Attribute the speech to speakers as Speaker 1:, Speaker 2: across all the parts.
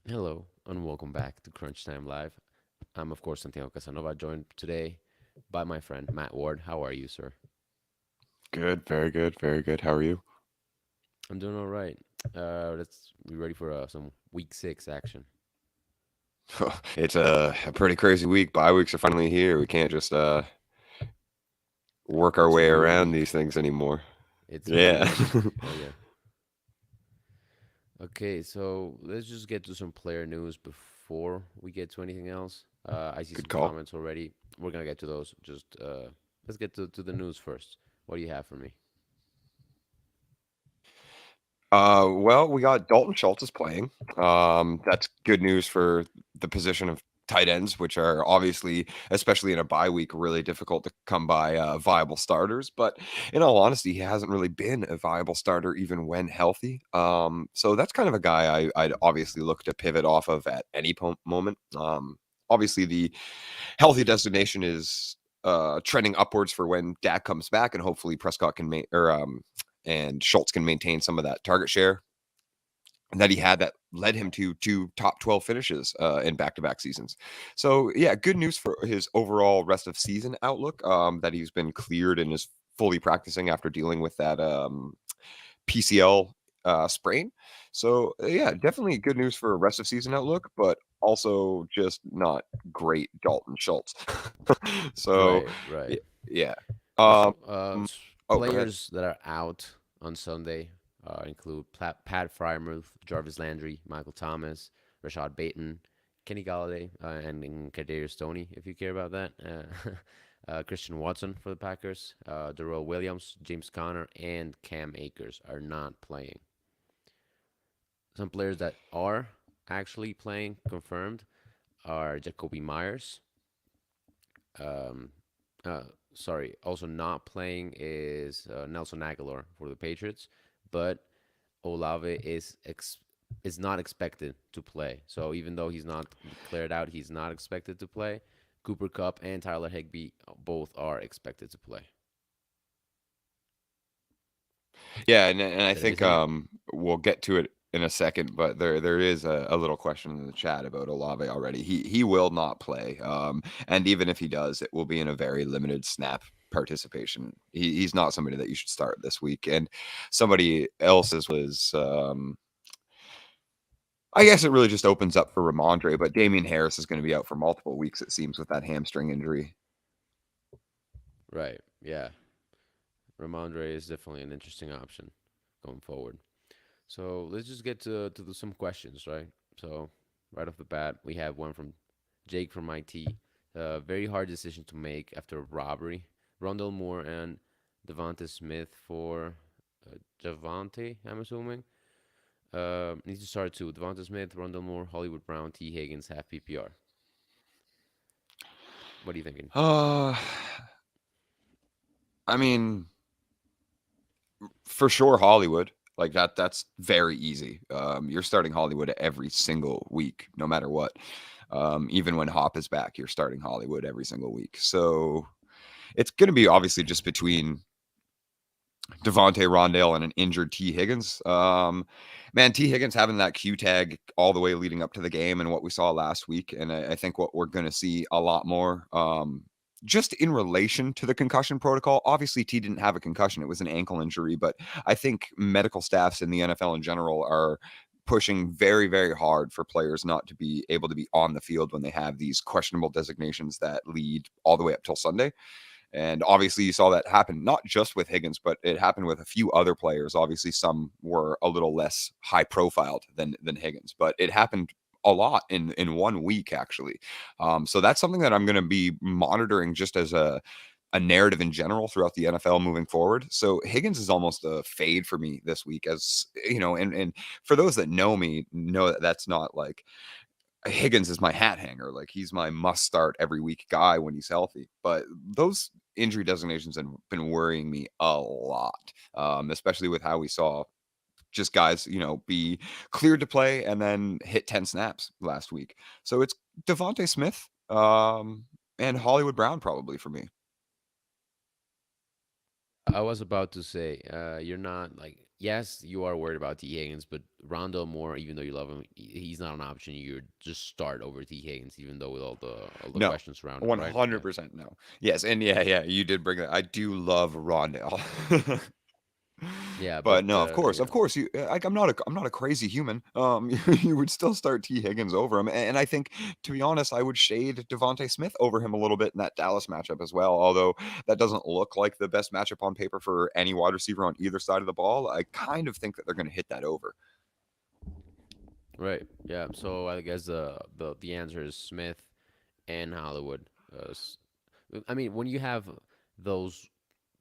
Speaker 1: Hello and welcome back to Crunch Time Live. I'm of course Santiago, joined today by my friend Matt Ward. How are you, sir?
Speaker 2: Good, very good, very good. How are you?
Speaker 1: I'm doing all right. Let's be ready for some week 6 action.
Speaker 2: It's a pretty crazy week. Bye weeks are finally here. We can't just work our
Speaker 1: It's a
Speaker 2: way
Speaker 1: real
Speaker 2: around
Speaker 1: week.
Speaker 2: these things anymore.
Speaker 1: It's a real
Speaker 2: Yeah.
Speaker 1: week. Hell yeah. Okay, so let's just get to some player news before we get to anything else. I see
Speaker 2: Good
Speaker 1: some
Speaker 2: call.
Speaker 1: comments already. We're gonna get to those. Just let's get to the news first. What do you have for me?
Speaker 2: Well, we got Dalton Schultz is playing. That's good news for the position of tight ends, which are obviously, especially in a bye week, really difficult to come by viable starters. But in all honesty, he hasn't really been a viable starter even when healthy. So that's kind of a guy I'd obviously look to pivot off of at any moment. Obviously, the healthy destination is trending upwards for when Dak comes back, and hopefully Prescott can and Schultz can maintain some of that target share that he had that led him to two top 12 finishes in back-to-back seasons. So yeah, good news for his overall rest of season outlook, that he's been cleared and is fully practicing after dealing with that PCL sprain. So yeah, definitely good news for rest of season outlook, but also just not great Dalton Schultz. So
Speaker 1: Right, right.
Speaker 2: yeah.
Speaker 1: Well,
Speaker 2: Um, oh, go ahead.
Speaker 1: players that are out on Sunday include Pat Fryermuth, Jarvis Landry, Michael Thomas, Rashad Bateman, Kenny Galladay, and Kadarius Stoney, if you care about that. Christian Watson for the Packers, Darrell Williams, James Conner, and Cam Akers are not playing. Some players that are actually playing confirmed are Jacoby Myers. Um, uh, sorry, also not playing is Nelson Aguilar for the Patriots, but Olave is not expected to play. So even though he's not declared out, he's not expected to play. Cooper Cup and Tyler Higbee both are expected to play.
Speaker 2: Yeah, and I
Speaker 1: Is that
Speaker 2: think
Speaker 1: anything?
Speaker 2: we'll get to it in a second, but there is a little question in the chat about Olave already. He will not play, and even if he does, it will be in a very limited snap participation. He's not somebody that you should start this week, and somebody else's was. I guess it really just opens up for Ramondre, but Damian Harris is going to be out for multiple weeks, it seems, with that hamstring injury.
Speaker 1: Right. Yeah. Ramondre is definitely an interesting option going forward. So let's just get to some questions, right? So right off the bat, we have one from Jake from IT. Very hard decision to make after a robbery. Rondell Moore and Devonta Smith for Javante, I'm assuming. Needs to start two. Devonta Smith, Rondell Moore, Hollywood Brown, T. Higgins, half PPR. What are you thinking?
Speaker 2: Uh, I mean, for sure, Hollywood. Like that's very easy. You're starting Hollywood every single week, no matter what. Even when Hop is back, you're starting Hollywood every single week. So it's going to be obviously just between Devontae Rondale and an injured T. Higgins. Man, T. Higgins having that Q tag all the way leading up to the game and what we saw last week. And I think what we're going to see a lot more, just in relation to the concussion protocol. Obviously, T didn't have a concussion, it was an ankle injury. But I think medical staffs in the NFL in general are pushing very, very hard for players not to be able to be on the field when they have these questionable designations that lead all the way up till Sunday. And obviously, you saw that happen not just with Higgins, but it happened with a few other players. Obviously, some were a little less high profiled than Higgins, but it happened a lot in 1 week actually. So that's something that I'm going to be monitoring just as a a narrative in general throughout the NFL moving forward. So Higgins is almost a fade for me this week, as you know, and for those that know me, know that that's not like Higgins is my hat hanger. Like he's my must start every week guy when he's healthy. But those injury designations have been worrying me a lot, especially with how we saw just guys, be cleared to play and then hit 10 snaps last week. So it's Devontae Smith and Hollywood Brown probably for me.
Speaker 1: I was about to say, you're not like, yes, you are worried about T. Higgins, but Rondo Moore, even though you love him, he's not an option. You just start over T. Higgins, even though with all the
Speaker 2: No,
Speaker 1: questions around him, right? Yeah.
Speaker 2: 100% no. Yes, and yeah, you did bring that. I do love Rondale.
Speaker 1: Yeah, but
Speaker 2: But no, of
Speaker 1: yeah.
Speaker 2: course, like I'm not a crazy human. You would still start T Higgins over him, and I think, to be honest, I would shade Devontae Smith over him a little bit in that Dallas matchup as well. Although that doesn't look like the best matchup on paper for any wide receiver on either side of the ball, I kind of think that they're going to hit that over.
Speaker 1: Right. Yeah. So I guess the answer is Smith and Hollywood. I mean, when you have those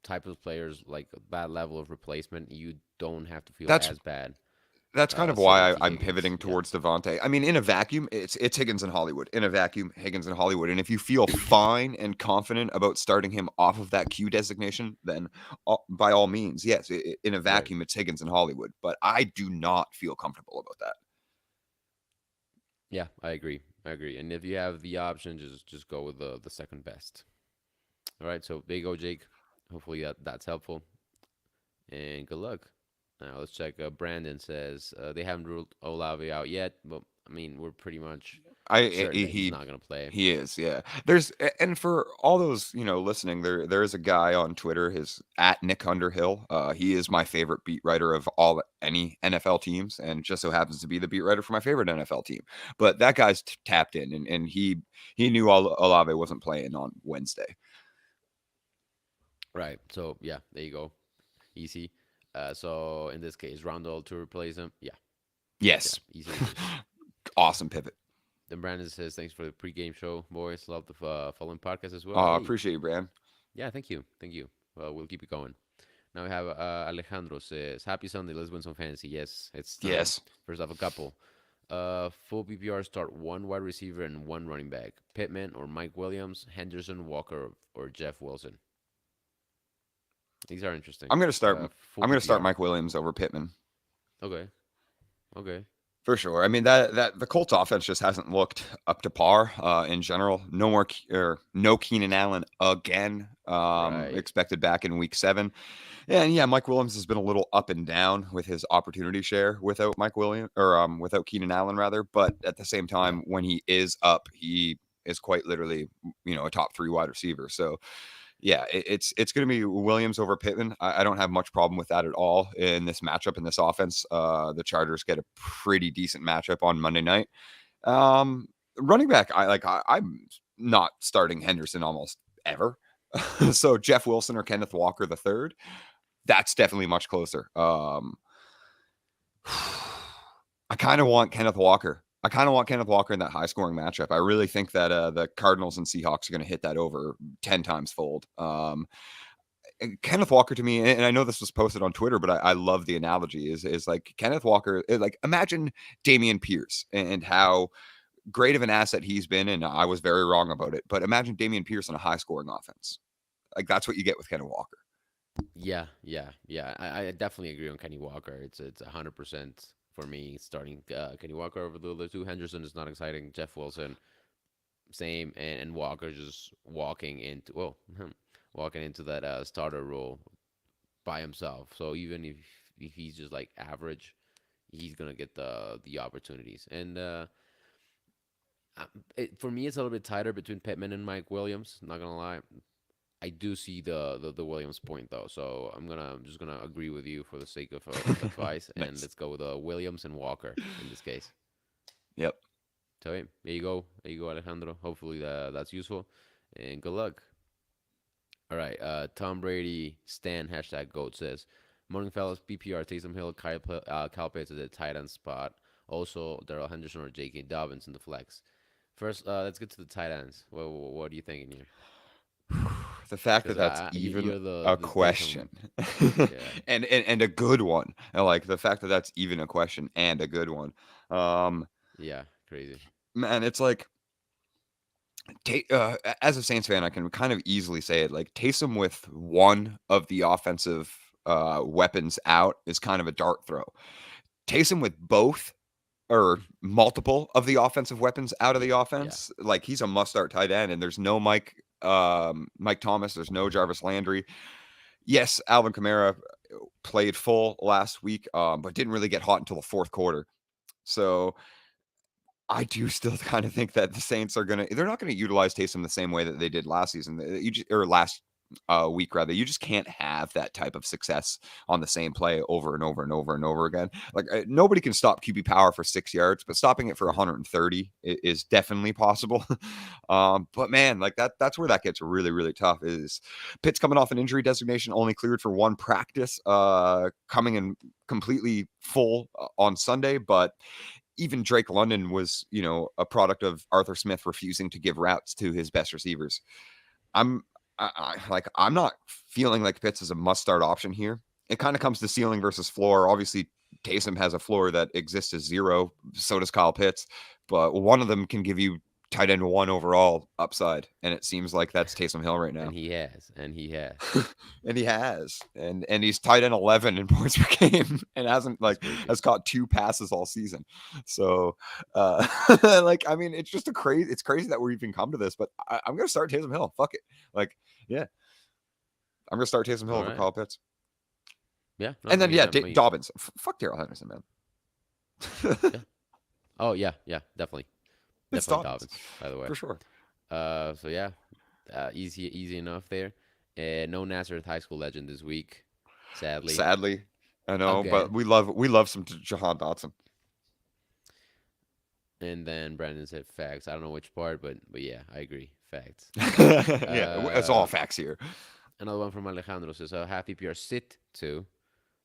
Speaker 1: type of players like that level of replacement, you don't have to feel
Speaker 2: That's
Speaker 1: as bad
Speaker 2: That's kind of
Speaker 1: sitting
Speaker 2: why
Speaker 1: T.
Speaker 2: I'm
Speaker 1: Higgins.
Speaker 2: pivoting
Speaker 1: Yeah.
Speaker 2: towards Devontae. I mean, in a vacuum, it's Higgins and Hollywood. In a vacuum, Higgins and Hollywood. And if you feel fine and confident about starting him off of that Q designation, then by all means, yes. In a
Speaker 1: Right.
Speaker 2: vacuum, it's Higgins and Hollywood. But I do not feel comfortable about that.
Speaker 1: Yeah, I agree. I agree. And if you have the option, just go with the second best. All right. So there you go, Jake. Hopefully that's helpful. And good luck. Now let's check. Brandon says they haven't ruled Olave out yet, but I mean we're pretty much certain that he's
Speaker 2: He
Speaker 1: not gonna play.
Speaker 2: he is, yeah. And for all those listening, there is a guy on Twitter, his at Nick Underhill. He is my favorite beat writer of all any NFL teams, and just so happens to be the beat writer for my favorite NFL team. But that guy's tapped in, and he knew Olave wasn't playing on Wednesday.
Speaker 1: Right. So yeah, there you go. Easy. So in this case, Rondo to replace him. Yeah. Yeah.
Speaker 2: Yes,
Speaker 1: Easy answers.
Speaker 2: awesome pivot.
Speaker 1: Then Brandon says thanks for the pregame show, boys. Love the following podcast as well. Hey,
Speaker 2: Appreciate you, Brand.
Speaker 1: yeah, thank you, thank you. Well, we'll keep it going. Now we have Alejandro says, "Happy Sunday. Let's win some fantasy." Yes, it's time.
Speaker 2: Yes,
Speaker 1: First off, a couple. Full PPR start one wide receiver and one running back. Pittman or Mike Williams, Henderson, Walker, or Jeff Wilson. These are interesting.
Speaker 2: I'm gonna start.
Speaker 1: Full
Speaker 2: I'm gonna start
Speaker 1: PPR.
Speaker 2: Mike Williams over Pittman.
Speaker 1: Okay. Okay.
Speaker 2: For sure. I mean that the Colts offense just hasn't looked up to par in general. No more or no Keenan Allen again.
Speaker 1: Right.
Speaker 2: Expected back in week 7. And yeah, Mike Williams has been a little up and down with his opportunity share without Mike Williams or without Keenan Allen rather, but at the same
Speaker 1: Yeah.
Speaker 2: time when he is up, he is quite literally, a top 3 wide receiver. So yeah, it's going to be Williams over Pittman. I don't have much problem with that at all in this matchup in this offense. The Chargers get a pretty decent matchup on Monday night. Running back, I'm not starting Henderson almost ever. So Jeff Wilson or Kenneth Walker the third, that's definitely much closer. I kind of want Kenneth Walker. I kind of want Kenneth Walker in that high scoring matchup. I really think that the Cardinals and Seahawks are going to hit that over 10 times fold. Kenneth Walker to me, and I know this was posted on Twitter, but I love the analogy is like Kenneth Walker, like imagine Damian Pierce and how great of an asset he's been. And I was very wrong about it, but imagine Damian Pierce in a high scoring offense. Like that's what you get with Kenneth Walker.
Speaker 1: Yeah. Yeah. Yeah. I definitely agree on Kenny Walker. It's 100% for me starting Kenny Walker over the other two. Henderson is not exciting. Jeff Wilson, same, and Walker just walking into walking into that starter role by himself. So even if he's just like average, he's gonna get the opportunities. And for me, it's a little bit tighter between Pittman and Mike Williams. Not gonna lie, I do see the Williams point though. So I'm just gonna agree with you for the sake of advice, and
Speaker 2: Nice.
Speaker 1: let's go with Williams and Walker in this case.
Speaker 2: Yep.
Speaker 1: So hey, there you go, Alejandro. Hopefully that's useful, and good luck. All right. Tom Brady Stan hashtag Goat says, "Morning fellas, PPR Taysom Hill, Kyle Pitts at the tight end spot. Also, Darrell Henderson or J.K. Dobbins in the flex. First, let's get to the tight ends. What are you thinking here?
Speaker 2: The fact that
Speaker 1: Because
Speaker 2: that's even
Speaker 1: you're
Speaker 2: a
Speaker 1: the Taysom.
Speaker 2: question
Speaker 1: Yeah,
Speaker 2: and a good one. And like the fact that that's even a question and a good one. Um,
Speaker 1: yeah, crazy.
Speaker 2: man, it's like as a Saints fan, I can kind of easily say it. Like Taysom with one of the offensive weapons out is kind of a dart throw. Taysom with both or multiple of the offensive weapons out of the
Speaker 1: Yeah, yeah.
Speaker 2: offense, like he's a must start tight end. And there's no Mike Thomas, there's no Jarvis Landry. Yes, Alvin Kamara played full last week, but didn't really get hot until the fourth quarter. So I do still kind of think that the Saints they're not gonna utilize Taysom the same way that they did last season. Or last week rather. You just can't have that type of success on the same play over and over and over and over again. Like nobody can stop QB power for 6 yards, but stopping it for 130 is definitely possible. But man, like that's where that gets really, really tough. Is Pitt's coming off an injury designation, only cleared for one practice, coming in completely full on Sunday, but even Drake London was, a product of Arthur Smith refusing to give routes to his best receivers. I'm I'm not feeling like Pitts is a must start option here. It kind of comes to ceiling versus floor. Obviously, Taysom has a floor that exists as 0. So does Kyle Pitts, but one of them can give you tight end 1 overall upside, and it seems like that's Taysom Hill right now.
Speaker 1: And he has.
Speaker 2: And he has, and he's tight end 11 in points per game, and has caught 2 passes all season. So, like, I mean, it's just it's crazy that we're even come to this. But I'm gonna start Taysom Hill. Fuck it, like, yeah, I'm gonna start Taysom Hill over Kyle Pitts.
Speaker 1: Yeah, no,
Speaker 2: and then Dobbins. Fuck Darrell Henderson, man.
Speaker 1: Yeah. Oh yeah, definitely.
Speaker 2: It's
Speaker 1: Definitely Dobbins, by the way.
Speaker 2: For sure.
Speaker 1: So yeah, easy enough there. No Nazareth High School legend this week, sadly.
Speaker 2: I know, but we love some Jahan Dotson.
Speaker 1: And then Brandon said facts. I don't know which part, but yeah, I agree. Facts.
Speaker 2: Yeah, it's all facts here.
Speaker 1: Another one from Alejandro says, half PPR sit to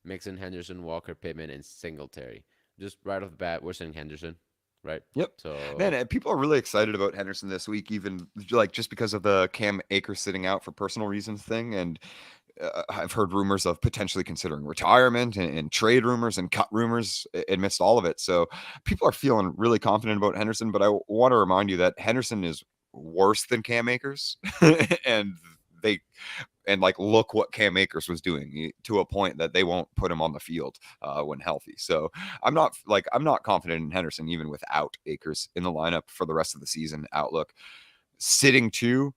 Speaker 1: Mixon, Henderson, Walker, Pittman, and Singletary. Just right off the bat, we're saying Henderson. Right.
Speaker 2: Yep.
Speaker 1: So
Speaker 2: man, people are really excited about Henderson this week, even like just because of the Cam Akers sitting out for personal reasons thing. And I've heard rumors of potentially considering retirement and trade rumors and cut rumors amidst all of it. So people are feeling really confident about Henderson. But I want to remind you that Henderson is worse than Cam Akers, and like look what Cam Akers was doing to a point that they won't put him on the field when healthy. So I'm not confident in Henderson even without Akers in the lineup for the rest of the season outlook. Sitting 2,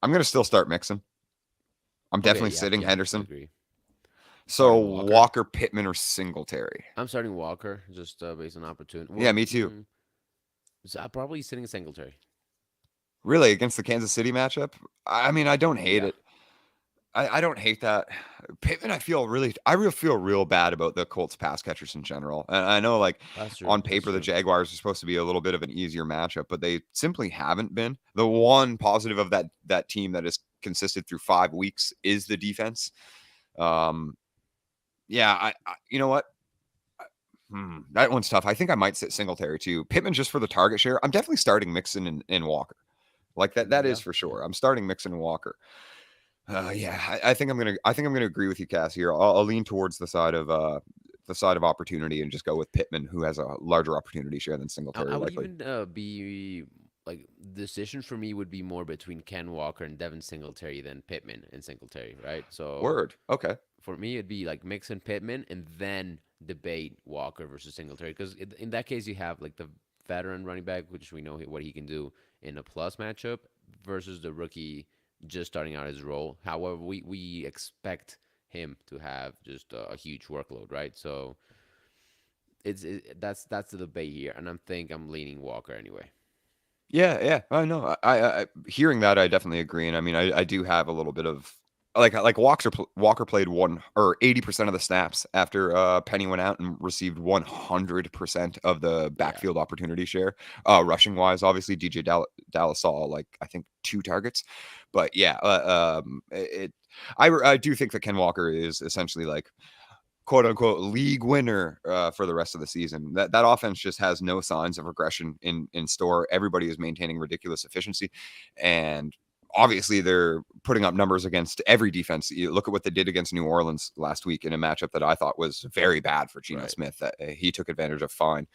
Speaker 2: I'm gonna still start Mixon. I'm definitely sitting Henderson.
Speaker 1: Agree.
Speaker 2: So Walker, Pittman, or Singletary.
Speaker 1: I'm starting Walker just based on opportunity.
Speaker 2: Yeah, me too.
Speaker 1: So I'm probably sitting Singletary.
Speaker 2: Really, against the Kansas City matchup? I mean, I don't hate it. I don't hate that. Pittman, I feel real bad about the Colts pass catchers in general. And I know, like, on paper, the Jaguars are supposed to be a little bit of an easier matchup, but they simply haven't been. The one positive of that team that has consisted through 5 weeks is the defense. Yeah, I you know what? That one's tough. I think I might sit Singletary too. Pittman just for the target share. I'm definitely starting Mixon and Walker. Like that is for sure. I'm starting Mixon and Walker. Yeah, I think I'm gonna agree with you, Cass. Here, I'll lean towards the side of opportunity and just go with Pittman, who has a larger opportunity share than Singletary.
Speaker 1: I would even be like the decision for me would be more between Ken Walker and Devin Singletary than Pittman and Singletary, right? So
Speaker 2: okay.
Speaker 1: For me, it'd be like Mixon, Pittman, and then debate Walker versus Singletary, because in that case you have like the veteran running back, which we know what he can do in a plus matchup, versus the rookie just starting out his role. However, we expect him to have just a huge workload, right? So that's the debate here, and I'm leaning Walker anyway.
Speaker 2: Yeah, I know. I hearing that, I definitely agree, and I mean, I do have a little bit of like Walker played 80% of the snaps after Penny went out and received 100% of the backfield opportunity share. Rushing wise, obviously DJ Dallas saw like I think 2 targets, but yeah, I do think that Ken Walker is essentially like quote unquote league winner for the rest of the season. That offense just has no signs of regression in store. Everybody is maintaining ridiculous efficiency, and obviously they're putting up numbers against every defense. You look at what they did against New Orleans last week in a matchup that I thought was very bad for Geno
Speaker 1: Right.
Speaker 2: Smith that he took advantage of fine.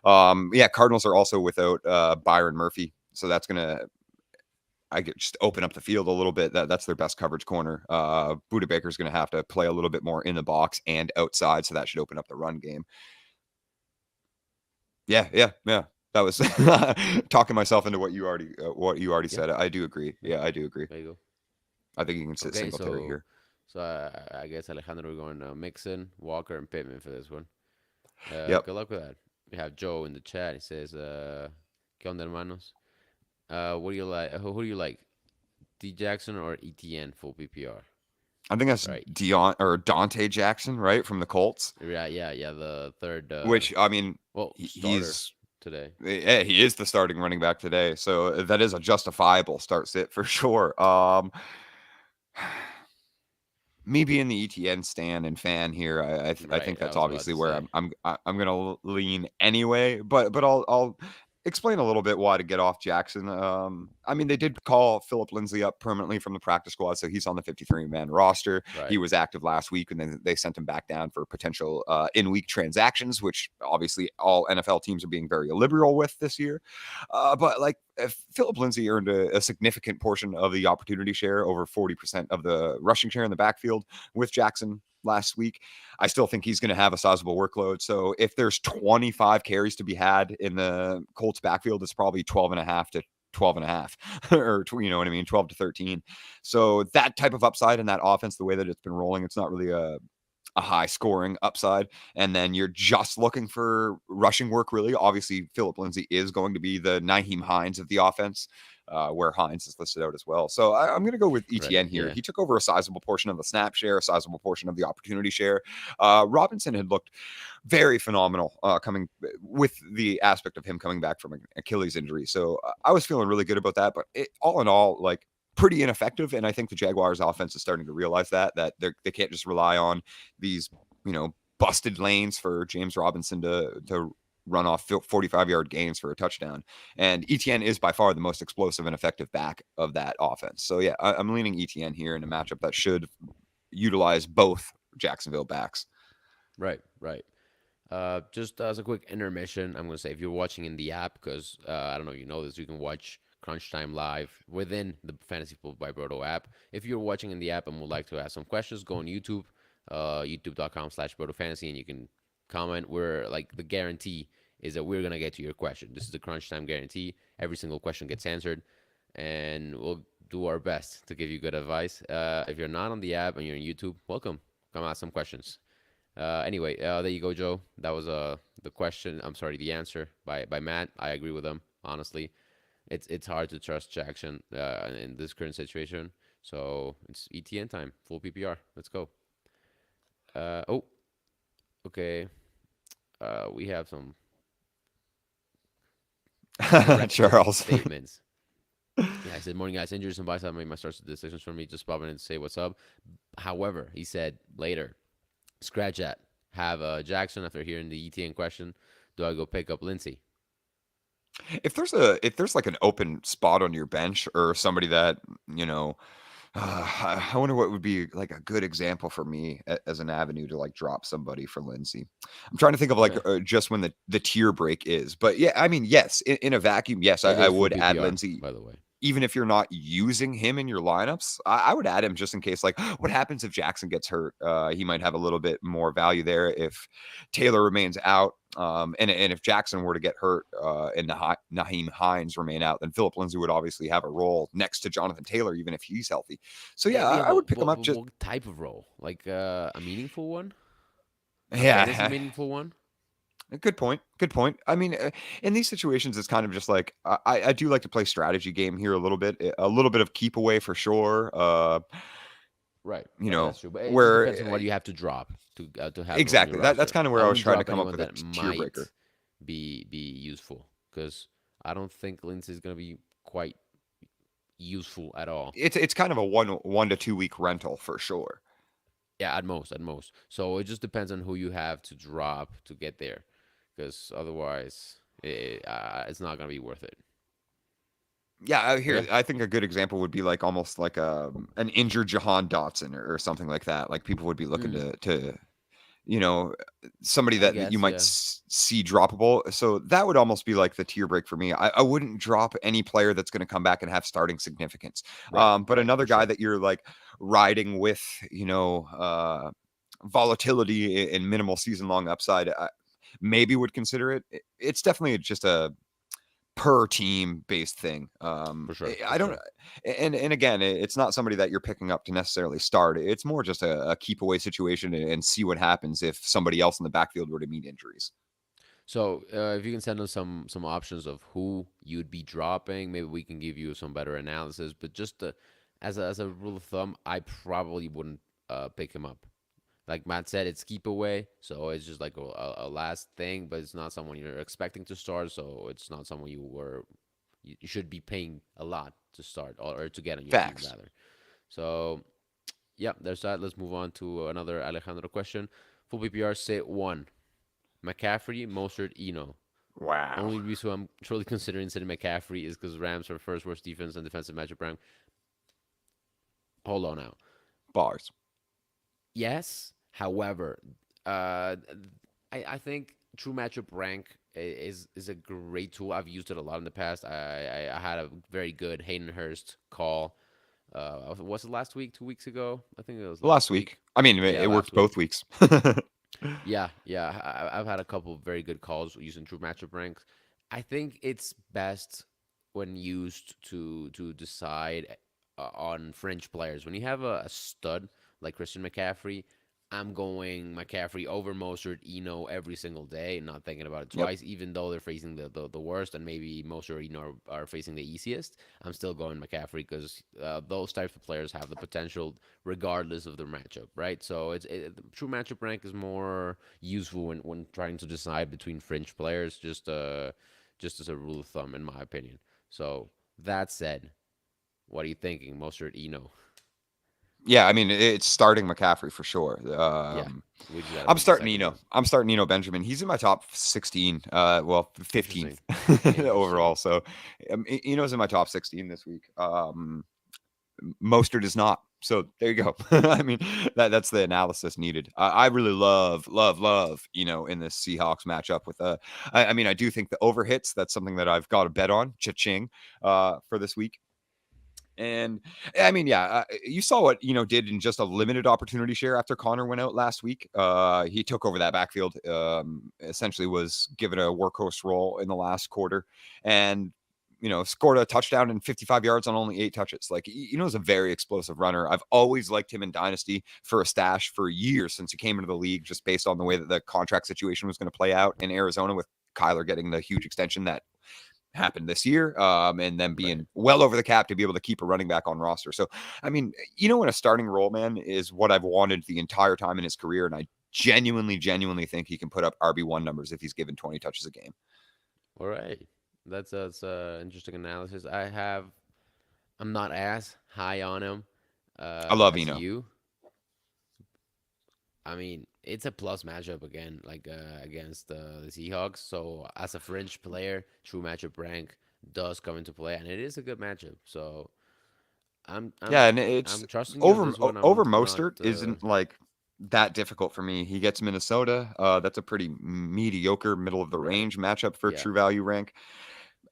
Speaker 2: Yeah, Cardinals are also without Byron Murphy, so that's gonna I get just open up the field a little bit. That's their best coverage corner. Buda Baker's going to have to play a little bit more in the box and outside, so that should open up the run game. Yeah. That was talking myself into what you already
Speaker 1: Yeah.
Speaker 2: said. I do agree.
Speaker 1: Yeah.
Speaker 2: Yeah, I do agree.
Speaker 1: There you go.
Speaker 2: I think you can sit
Speaker 1: Okay,
Speaker 2: Singletary
Speaker 1: so
Speaker 2: here.
Speaker 1: I guess Alejandro, we're going Mixon, Walker, and Pittman for this one.
Speaker 2: Yep.
Speaker 1: Good luck with that. We have Joe in the chat. He says, "¿Qué onda, hermanos? What do you like? Who do you like? D Jackson or ETN full PPR?
Speaker 2: I think that's
Speaker 1: Right.
Speaker 2: Dion or Dante Jackson, right, from the Colts.
Speaker 1: Yeah. The third,
Speaker 2: Which I mean,
Speaker 1: well, starter
Speaker 2: he's
Speaker 1: today.
Speaker 2: yeah, he is the starting running back today, so that is a justifiable start sit for sure. Me being the ETN stan and fan here, I
Speaker 1: Right.
Speaker 2: think
Speaker 1: I
Speaker 2: that's
Speaker 1: was about
Speaker 2: obviously
Speaker 1: to
Speaker 2: where
Speaker 1: say.
Speaker 2: I'm gonna lean anyway. But I'll explain a little bit why to get off Jackson. I mean, they did call Philip Lindsay up permanently from the practice squad, so he's on the 53-man roster. He
Speaker 1: Right.
Speaker 2: was active last week, and then they sent him back down for potential in-week transactions, which obviously all NFL teams are being very liberal with this year. But like if Philip Lindsay earned a significant portion of the opportunity share, over 40% of the rushing share in the backfield with Jackson last week. I still think he's going to have a sizable workload. So if there's 25 carries to be had in the Colts backfield, it's probably 12 and a half to 12 and a half or you know what I mean, 12 to 13. So that type of upside in that offense, the way that it's been rolling, it's not really a high scoring upside. And then you're just looking for rushing work, really. Obviously, Philip Lindsay is going to be the Naheem Hines of the offense, where Hines is listed out as well. So I'm going to go with
Speaker 1: Right.
Speaker 2: ETN here.
Speaker 1: Yeah.
Speaker 2: He took over a sizable portion of the snap share, a sizable portion of the opportunity share. Robinson had looked very phenomenal coming with the aspect of him coming back from an Achilles injury. So I was feeling really good about that. But all in all, like, pretty ineffective. And I think the Jaguars offense is starting to realize that they can't just rely on these, busted lanes for James Robinson to run off 45-yard gains for a touchdown. And ETN is by far the most explosive and effective back of that offense. So yeah, I'm leaning ETN here in a matchup that should utilize both Jacksonville backs.
Speaker 1: Right. Just as a quick intermission, I'm gonna say if you're watching in the app, because I don't know if you know this, you can watch Crunch Time live within the Fantasy Football by Brodo app. If you're watching in the app and would like to ask some questions, go on YouTube, youtube.com/Brodo Fantasy, and you can comment. We're like the guarantee is that we're gonna get to your question. This is the Crunch Time guarantee. Every single question gets answered, and we'll do our best to give you good advice. If you're not on the app and you're on YouTube, welcome. Come ask some questions. Anyway, there you go, Joe. That was the question. I'm sorry, the answer by Matt. I agree with him. Honestly, it's hard to trust Jackson in this current situation. So it's ETN time, full PPR. Let's go. Oh, okay. We have some corrected
Speaker 2: Charles.
Speaker 1: statements. Yeah, I said, morning, guys. Injuries and buys have made my starts decisions for me. Just popping in to say what's up. However, he said later, scratch that. Have Jackson after hearing the ETN question. Do I go pick up Lindsay?
Speaker 2: If there's like an open spot on your bench or somebody that I wonder what would be like a good example for me as an avenue to like drop somebody for Lindsay. I'm trying to think of like
Speaker 1: it
Speaker 2: just when the tier break is, but yeah, I mean, yes, in a vacuum, yes, I
Speaker 1: is full
Speaker 2: would add
Speaker 1: PPR,
Speaker 2: Lindsay
Speaker 1: by the way.
Speaker 2: even if you're not using him in your lineups. I would add him just in case. Like, what happens if Jackson gets hurt? He might have a little bit more value there if Taylor remains out. And if Jackson were to get hurt and Naheem Hines remain out, then Philip Lindsay would obviously have a role next to Jonathan Taylor, even if he's healthy. So yeah,
Speaker 1: Yeah,
Speaker 2: I would
Speaker 1: but,
Speaker 2: pick him
Speaker 1: but,
Speaker 2: up.
Speaker 1: but
Speaker 2: Just
Speaker 1: what type of role? Like a meaningful one? A fantasy
Speaker 2: yeah,
Speaker 1: meaningful one?
Speaker 2: good point. Good point. I mean, in these situations, it's kind of just like I do like to play strategy game here a little bit of keep away for sure.
Speaker 1: Right. That's true. But it just
Speaker 2: Where
Speaker 1: depends on what you have to drop to have them on your
Speaker 2: exactly that's
Speaker 1: roster.
Speaker 2: kind of
Speaker 1: I
Speaker 2: where I was
Speaker 1: wouldn't
Speaker 2: trying to
Speaker 1: drop
Speaker 2: come up
Speaker 1: anyone
Speaker 2: with a
Speaker 1: that
Speaker 2: tier breaker.
Speaker 1: might be useful because I don't think Lindsay's gonna be quite useful at all.
Speaker 2: It's kind of a one to 2 week rental for sure.
Speaker 1: Yeah, at most, at most. So it just depends on who you have to drop to get there, because otherwise, it's not gonna be worth it.
Speaker 2: Yeah,
Speaker 1: But
Speaker 2: here
Speaker 1: yeah,
Speaker 2: I think a good example would be like almost like an injured Jahan Dotson or something like that. Like people would be looking
Speaker 1: mm,
Speaker 2: to you know, somebody
Speaker 1: I
Speaker 2: that you
Speaker 1: guess
Speaker 2: might
Speaker 1: yeah.
Speaker 2: see droppable. So that would almost be like the tier break for me. I wouldn't drop any player that's going to come back and have starting significance.
Speaker 1: Right,
Speaker 2: But
Speaker 1: right,
Speaker 2: another
Speaker 1: for
Speaker 2: guy
Speaker 1: sure.
Speaker 2: that you're like riding with, volatility and minimal season long upside, maybe would consider it. It's definitely just a per team based thing.
Speaker 1: For sure, for
Speaker 2: I don't,
Speaker 1: sure.
Speaker 2: and again, it's not somebody that you're picking up to necessarily start. It's more just a keep away situation and see what happens if somebody else in the backfield were to meet injuries.
Speaker 1: So if you can send us some options of who you'd be dropping, maybe we can give you some better analysis. But just as a rule of thumb, I probably wouldn't pick him up. Like Matt said, it's keep away, so it's just like a last thing, but it's not someone you're expecting to start, so it's not someone you should be paying a lot to start or to get on your team
Speaker 2: Facts.
Speaker 1: rather. So yeah, there's that. Let's move on to another Alejandro question. Full PPR sit one. McCaffrey, Mostert, Eno.
Speaker 2: Wow.
Speaker 1: Only reason I'm truly considering sitting McCaffrey is because Rams are first worst defense and defensive matchup rank. Hold on now.
Speaker 2: Bars.
Speaker 1: Yes, however, uh, I think true matchup rank is a great tool. I've used it a lot in the past. I had a very good Hayden Hurst call. Was it last week? 2 weeks ago? I think it was
Speaker 2: Last
Speaker 1: last
Speaker 2: week.
Speaker 1: week.
Speaker 2: I mean,
Speaker 1: Yeah,
Speaker 2: it worked
Speaker 1: last
Speaker 2: both
Speaker 1: week.
Speaker 2: weeks.
Speaker 1: Yeah, yeah. I've had a couple of very good calls using true matchup ranks. I think it's best when used to decide on fringe players. When you have a stud like Christian McCaffrey, I'm going McCaffrey over Mostert, Eno every single day, not thinking about it
Speaker 2: Yep.
Speaker 1: twice. Even though they're facing the worst, and maybe Mostert or Eno are facing the easiest, I'm still going McCaffrey because those types of players have the potential regardless of their matchup, right? So true matchup rank is more useful when trying to decide between fringe players, just as a rule of thumb, in my opinion. So that said, what are you thinking, Mostert, Eno?
Speaker 2: Yeah, I mean, it's starting McCaffrey for sure.
Speaker 1: Yeah, we just gotta
Speaker 2: I'm
Speaker 1: pick the
Speaker 2: starting
Speaker 1: second
Speaker 2: Eno.
Speaker 1: one.
Speaker 2: I'm starting Eno Benjamin. He's in my top 16. Well,
Speaker 1: Interesting.
Speaker 2: 15th
Speaker 1: Interesting.
Speaker 2: overall. So Eno's in my top 16 this week. Mostert is not. So there you go. I mean, that's the analysis needed. I really love, in this Seahawks matchup with I mean, I do think the over hits. That's something that I've got to bet on. Cha-ching, for this week. And I mean, yeah, you saw what did in just a limited opportunity share after Connor went out last week. He took over that backfield. Essentially, was given a workhorse role in the last quarter, and scored a touchdown and 55 yards on only 8 touches. Like is a very explosive runner. I've always liked him in Dynasty for a stash for years since he came into the league, just based on the way that the contract situation was going to play out in Arizona with Kyler getting the huge extension that happened this year, and then
Speaker 1: Right.
Speaker 2: being well over the cap to be able to keep a running back on roster. So, I mean, in a starting role, man, is what I've wanted the entire time in his career, and I genuinely think he can put up RB1 numbers if he's given 20 touches a game.
Speaker 1: All right. That's interesting analysis. I'm not as high on him
Speaker 2: I love
Speaker 1: as
Speaker 2: Eno.
Speaker 1: you. I mean, it's a plus matchup again, like against the Seahawks. So as a fringe player, true matchup rank does come into play, and it is a good matchup. So I'm I'm
Speaker 2: Yeah, and it's
Speaker 1: I'm trusting you on
Speaker 2: over
Speaker 1: this one.
Speaker 2: over
Speaker 1: I'm not.
Speaker 2: Mostert isn't like that difficult for me. He gets Minnesota. That's a pretty mediocre middle of the
Speaker 1: Right.
Speaker 2: range matchup for
Speaker 1: Yeah.
Speaker 2: true value rank.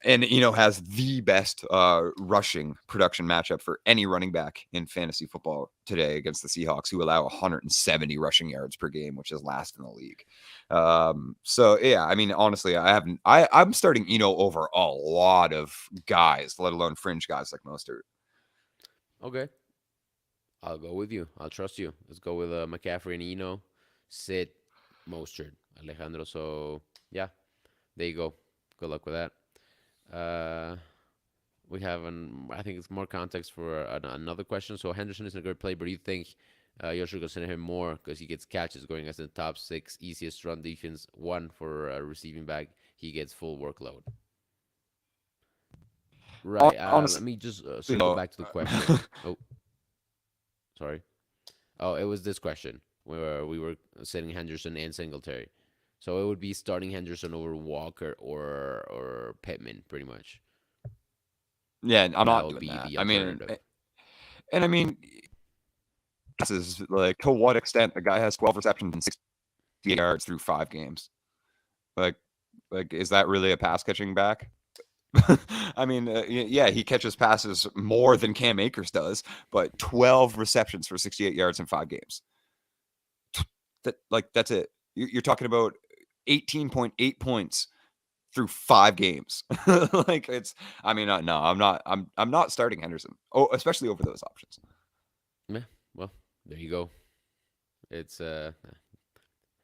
Speaker 2: And has the best rushing production matchup for any running back in fantasy football today against the Seahawks, who allow 170 rushing yards per game, which is last in the league. So yeah, I mean, honestly, I'm starting over a lot of guys, let alone fringe guys like Mostert.
Speaker 1: Okay. I'll go with you. I'll trust you. Let's go with McCaffrey and Eno. Sit Mostert, Alejandro. So yeah, there you go. Good luck with that. Uh, we have I think it's more context for another question. So Henderson is a good play, but do you think you should consider him more because he gets catches going as the top six easiest run defense, one for receiving back. He gets full workload. Right.
Speaker 2: Honestly,
Speaker 1: Let me just circle
Speaker 2: no.
Speaker 1: back to the question. Oh, sorry. Oh, it was this question where we were sitting Henderson and Singletary. So it would be starting Henderson over Walker or Pittman, pretty much.
Speaker 2: Yeah, I'm
Speaker 1: That
Speaker 2: not
Speaker 1: would
Speaker 2: doing
Speaker 1: be
Speaker 2: that.
Speaker 1: the
Speaker 2: I mean,
Speaker 1: alternative.
Speaker 2: and I mean, this is like to what extent the guy has 12 receptions and 68 yards through 5 games. Like, is that really a pass catching back? I mean, yeah, he catches passes more than Cam Akers does, but 12 receptions for 68 yards in 5 games. That's it. You're talking about 18.8 points through 5 games. Like it's. I mean, no, I'm not. I'm not starting Henderson. Oh, especially over those options.
Speaker 1: Yeah, well, there you go. It's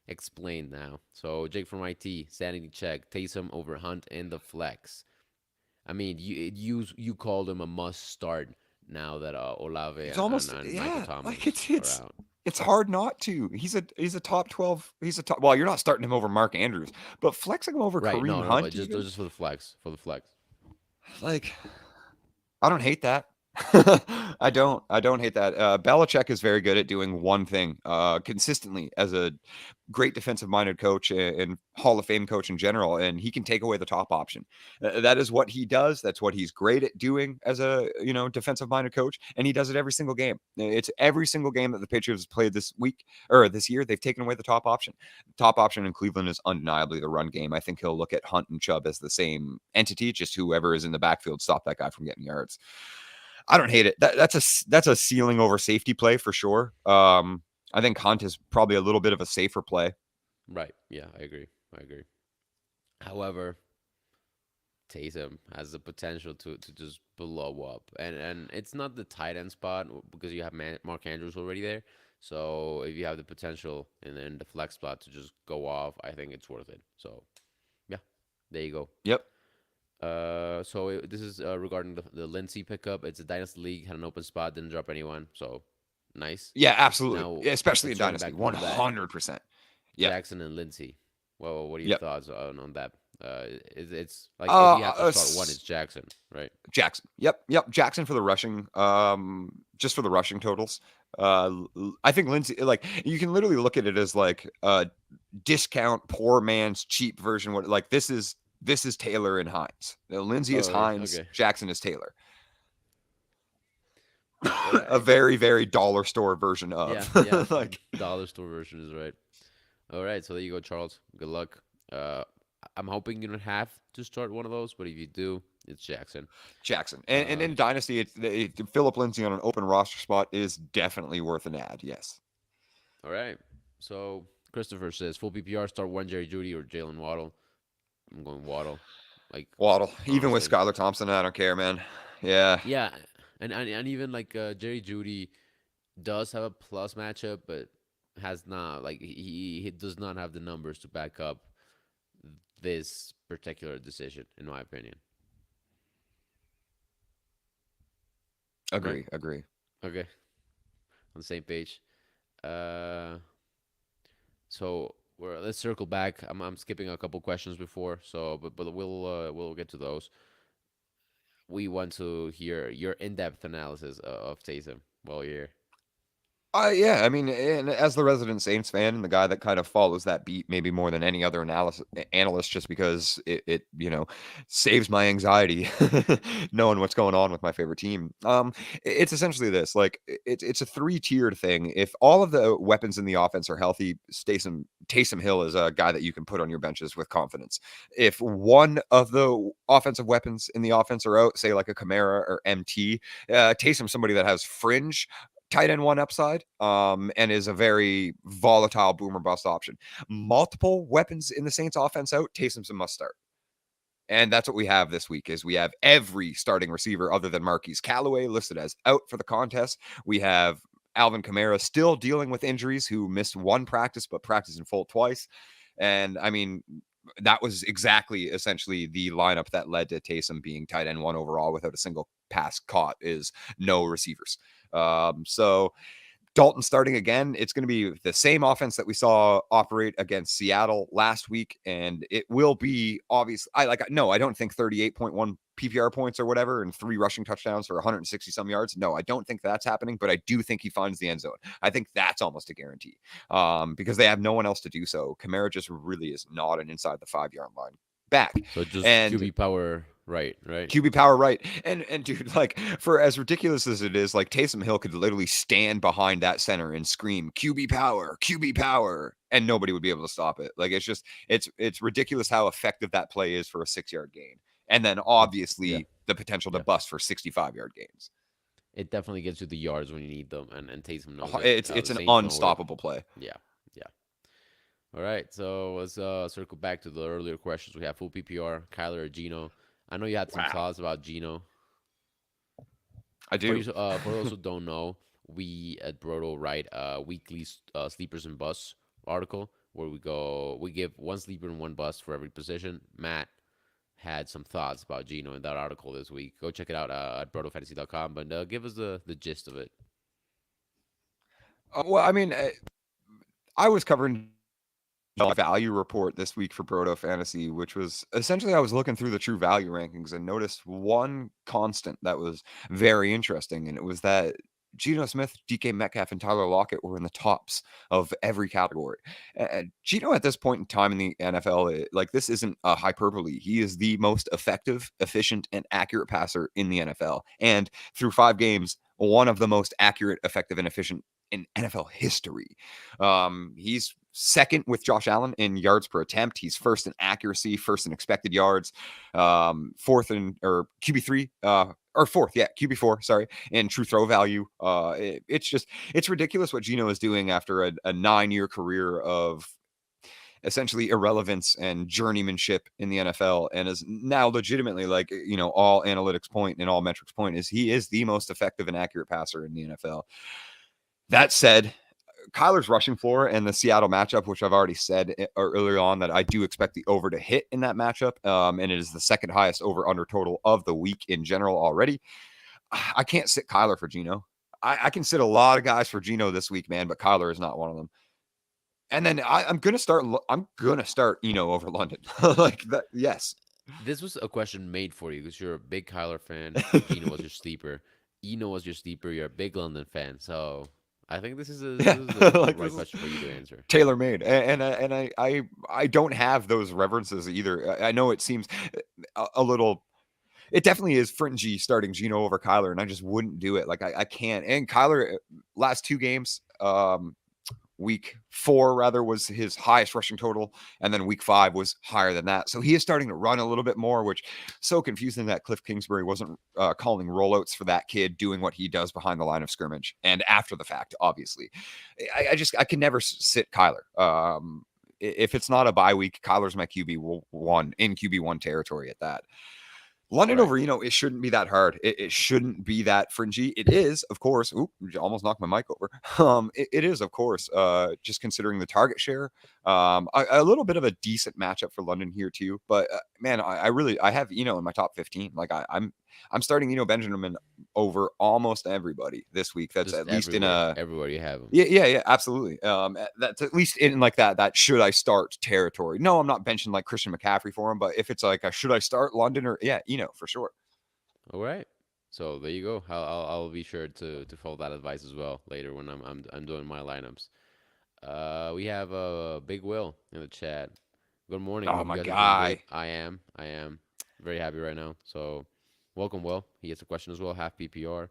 Speaker 1: explained now. So Jake from IT, sanity check, Taysom over Hunt in the flex. I mean, you called him a must start now that Olave
Speaker 2: It's
Speaker 1: and,
Speaker 2: almost
Speaker 1: and Michael
Speaker 2: yeah. Like
Speaker 1: Thomas
Speaker 2: it's
Speaker 1: are
Speaker 2: it's
Speaker 1: out.
Speaker 2: it's hard not to. He's a top 12. He's a top. Well, you're not starting him over Mark Andrews, but flexing him over
Speaker 1: Right?
Speaker 2: Kareem
Speaker 1: No, no, but
Speaker 2: Hunt
Speaker 1: just
Speaker 2: even
Speaker 1: just for the flex, for the flex.
Speaker 2: like I don't hate that. I don't. I don't hate that. Belichick is very good at doing one thing consistently as a great defensive-minded coach and Hall of Fame coach in general, and he can take away the top option. That is what he does. That's what he's great at doing as a defensive-minded coach, and he does it every single game. It's every single game that the Patriots played this week or this year. They've taken away the top option. The top option in Cleveland is undeniably the run game. I think he'll look at Hunt and Chubb as the same entity, just whoever is in the backfield stop that guy from getting yards. I don't hate it. That's a ceiling over safety play for sure. I think Hunt is probably a little bit of a safer play.
Speaker 1: Right? Yeah, I agree. I agree. However, Taysom has the potential to just blow up, and it's not the tight end spot because you have Mark Andrews already there. So if you have the potential in the flex spot to just go off, I think it's worth it. So yeah, there you go.
Speaker 2: Yep.
Speaker 1: This is regarding the Lindsay pickup. It's a dynasty league, had an open spot, didn't drop anyone, so nice.
Speaker 2: Yeah, absolutely.
Speaker 1: Now
Speaker 2: Especially in
Speaker 1: it's running
Speaker 2: Dynasty.
Speaker 1: back quarterback
Speaker 2: 100%. Yep.
Speaker 1: Jackson and Lindsay. Well, what are your
Speaker 2: Yep.
Speaker 1: thoughts on that? It's like if
Speaker 2: Uh,
Speaker 1: you have to
Speaker 2: uh,
Speaker 1: start one, it's Jackson, right?
Speaker 2: Jackson. Yep. Jackson for the rushing. Just for the rushing totals. I think Lindsay, like you can literally look at it as like a discount poor man's cheap version. What like this is Taylor and Hines. Lindsay is
Speaker 1: Oh,
Speaker 2: Hines.
Speaker 1: okay.
Speaker 2: Jackson is Taylor.
Speaker 1: All
Speaker 2: A
Speaker 1: right.
Speaker 2: very very dollar store version
Speaker 1: Yeah,
Speaker 2: of
Speaker 1: yeah.
Speaker 2: like
Speaker 1: Dollar store version is right. All right, so there you go, Charles. Good luck. I'm hoping you don't have to start one of those, but if you do, it's Jackson.
Speaker 2: Jackson. And
Speaker 1: Uh,
Speaker 2: in Dynasty, Philip Lindsay on an open roster spot is definitely worth an ad. Yes.
Speaker 1: all right. So Christopher says full PPR start one Jerry Judy or Jalen Waddle. I'm going Waddle. Like
Speaker 2: Waddle, even with
Speaker 1: honestly,
Speaker 2: Skylar Thompson, I don't care, man. Yeah.
Speaker 1: yeah, and even like Jerry Judy does have a plus matchup, but has not like he does not have the numbers to back up this particular decision, in my opinion. Right?
Speaker 2: Agree.
Speaker 1: Okay, on the same page. Uh, so let's circle back. I'm skipping a couple questions before, so but we'll get to those. We want to hear your in-depth analysis of Taysom while you're here.
Speaker 2: Yeah, I mean, and as the resident Saints fan and the guy that kind of follows that beat maybe more than any other analyst, just because it saves my anxiety knowing what's going on with my favorite team. It's essentially this, like it's a three-tiered thing. If all of the weapons in the offense are healthy, Taysom Hill is a guy that you can put on your benches with confidence. If one of the offensive weapons in the offense are out, say like a Kamara or MT, Taysom's somebody that has fringe tight end one upside, and is a very volatile boomer bust option. Multiple weapons in the Saints offense out, Taysom's a must start. And that's what we have this week is we have every starting receiver other than Marquise Callaway listed as out for the contest. We have Alvin Kamara still dealing with injuries, who missed one practice but practiced in full twice. And I mean, that was exactly essentially the lineup that led to Taysom being tight end one overall without a single pass caught is no receivers. So Dalton starting again, it's going to be the same offense that we saw operate against Seattle last week, and it will be obvious. I don't think 38.1 PPR points or whatever and 3 rushing touchdowns for 160 some yards. No, I don't think that's happening, but I do think he finds the end zone. I think that's almost a guarantee because they have no one else to do so. Kamara just really is not an inside the 5-yard line back.
Speaker 1: So just
Speaker 2: And
Speaker 1: QB power, right?
Speaker 2: QB power, right? And dude, like for as ridiculous as it is, like Taysom Hill could literally stand behind that center and scream QB power, and nobody would be able to stop it. Like it's ridiculous how effective that play is for a 6-yard gain, and then
Speaker 1: Yeah,
Speaker 2: obviously the potential to
Speaker 1: yeah.
Speaker 2: bust for 65-yard gains.
Speaker 1: It definitely gets you the yards when you need them, and Taysom knows it.
Speaker 2: It's
Speaker 1: The
Speaker 2: an
Speaker 1: Saints know it.
Speaker 2: unstoppable play.
Speaker 1: Yeah, yeah. All right, so let's circle back to the earlier questions. We have full PPR, Kyler or Gino. I know you had some
Speaker 2: Wow,
Speaker 1: thoughts about Gino.
Speaker 2: I
Speaker 1: For
Speaker 2: do.
Speaker 1: you, for those who don't know, we at Broto write a weekly sleepers and busts article where we give one sleeper and one bust for every position. Matt had some thoughts about Gino in that article this week. Go check it out at brotofantasy.com, but give us the gist of it.
Speaker 2: Well, I mean, I was covering value report this week for Proto Fantasy, which was essentially I was looking through the true value rankings and noticed one constant that was very interesting, and it was that Geno Smith, DK Metcalf, and Tyler Lockett were in the tops of every category. And Geno at this point in time in the NFL, like this isn't a hyperbole. He is the most effective, efficient, and accurate passer in the NFL. And through 5 games, one of the most accurate, effective, and efficient in NFL history. He's second with Josh Allen in yards per attempt. He's first in accuracy, first in expected yards, fourth in or QB3, or fourth, yeah, QB4, sorry, in true throw value. It's ridiculous what Geno is doing after a 9-year career of essentially irrelevance and journeymanship in the NFL, and is now legitimately, like, all analytics point and all metrics point is he is the most effective and accurate passer in the NFL. That said, Kyler's rushing floor and the Seattle matchup, which I've already said earlier on that I do expect the over to hit in that matchup, and it is the second highest over under total of the week in general already. I can't sit Kyler for Geno. I can sit a lot of guys for Geno this week, man, but Kyler is not one of them. And then I'm gonna start over London. Like that, yes.
Speaker 1: This was a question made for you because you're a big Kyler fan. Gino was your sleeper. Eno was your sleeper. You're a big London fan. So I think this
Speaker 2: Yeah,
Speaker 1: is the
Speaker 2: like
Speaker 1: right
Speaker 2: this is
Speaker 1: question for you to answer.
Speaker 2: tailor made, and I don't have those references either. I know it seems a little. It definitely is fringy starting Geno over Kyler, and I just wouldn't do it. Like I can't. And Kyler, last 2 games, week 4 rather was his highest rushing total, and then week 5 was higher than that. So he is starting to run a little bit more, which so confusing that Cliff Kingsbury wasn't calling rollouts for that kid doing what he does behind the line of scrimmage and after the fact. Obviously, I can never sit Kyler. If it's not a bye week, Kyler's my QB1 in QB1 territory at that. London
Speaker 1: Right.
Speaker 2: over, it shouldn't be that hard. It shouldn't be that fringy. It is, of course. Oop, almost knocked my mic over. It is, of course, just considering the target share. A little bit of a decent matchup for London here too. But man, I have in my top 15. Like I'm starting Benjamin over almost everybody this week. That's
Speaker 1: Just
Speaker 2: at least in a
Speaker 1: everywhere you have him.
Speaker 2: yeah, absolutely. That's at least in like that should I start territory. No, I'm not benching like Christian McCaffrey for him, but if it's like a should I start London or for sure.
Speaker 1: All right. So there you go. I'll be sure to follow that advice as well later when I'm doing my lineups. We have Big Will in the chat. Good morning.
Speaker 2: Oh
Speaker 1: Hope you
Speaker 2: my
Speaker 1: guys are doing great.
Speaker 2: guy.
Speaker 1: I am very happy right now. So welcome, Will. He has a question as well. Half PPR.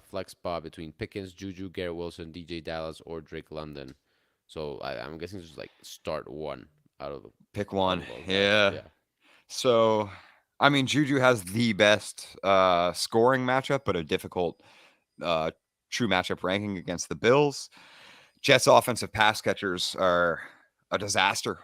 Speaker 1: Flex spot between Pickens, Juju, Garrett Wilson, DJ Dallas, or Drake London. So I'm guessing just like start one out of
Speaker 2: Pick
Speaker 1: all
Speaker 2: one.
Speaker 1: of those guys.
Speaker 2: Yeah.
Speaker 1: Yeah.
Speaker 2: So I mean Juju has the best scoring matchup, but a difficult true matchup ranking against the Bills. Jets offensive pass catchers are a disaster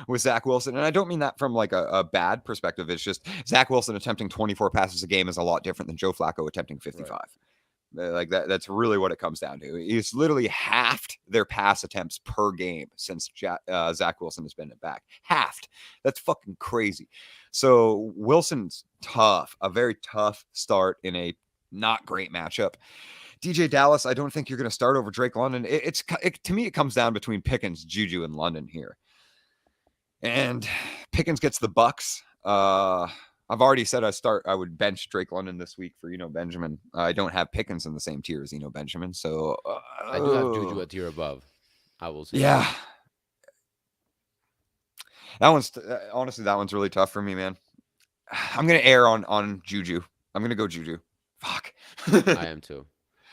Speaker 2: with Zach Wilson. And I don't mean that from like a bad perspective. It's just Zach Wilson attempting 24 passes a game is a lot different than Joe Flacco attempting 55.
Speaker 1: Right.
Speaker 2: Like that's really what it comes down to. He's literally halved their pass attempts per game since Zach Wilson has been back. Halved. That's fucking crazy. So Wilson's tough, a very tough start in a not great matchup. DJ Dallas, I don't think you're going to start over Drake London. To me, it comes down between Pickens, Juju, and London here. And Pickens gets the Bucks. I've already said I would bench Drake London this week for Benjamin. I don't have Pickens in the same tier as Benjamin, so
Speaker 1: I do have Juju a tier above. I will say that.
Speaker 2: yeah, that one's honestly that one's really tough for me, man. I'm gonna err on Juju. I'm gonna go Juju. Fuck.
Speaker 1: I am too.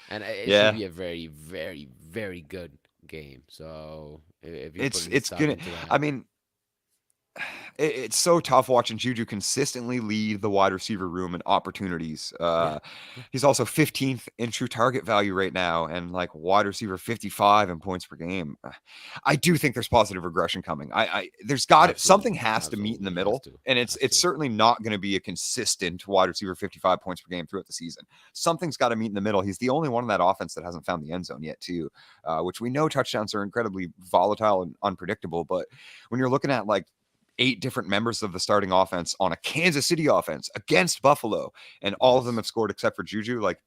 Speaker 1: And it should
Speaker 2: Yeah,
Speaker 1: be a very, very, very good game. So if you're
Speaker 2: it's
Speaker 1: putting
Speaker 2: it's
Speaker 1: stock
Speaker 2: gonna.
Speaker 1: into that,
Speaker 2: I mean, it's so tough watching Juju consistently lead the wide receiver room in opportunities.
Speaker 1: yeah, yeah,
Speaker 2: He's also 15th in true target value right now, and like wide receiver 55 in points per game. I do think there's positive regression coming. There's got something
Speaker 1: absolutely,
Speaker 2: has to meet in the
Speaker 1: absolutely has
Speaker 2: middle,
Speaker 1: to,
Speaker 2: and it's
Speaker 1: has
Speaker 2: it's
Speaker 1: to.
Speaker 2: certainly not going to be a consistent wide receiver 55 points per game throughout the season. Something's got to meet in the middle. He's the only one in that offense that hasn't found the end zone yet, too. Which we know touchdowns are incredibly volatile and unpredictable, but when you're looking at like 8 different members of the starting offense on a Kansas City offense against Buffalo, and all of them
Speaker 1: Yes,
Speaker 2: have scored except for Juju. Like,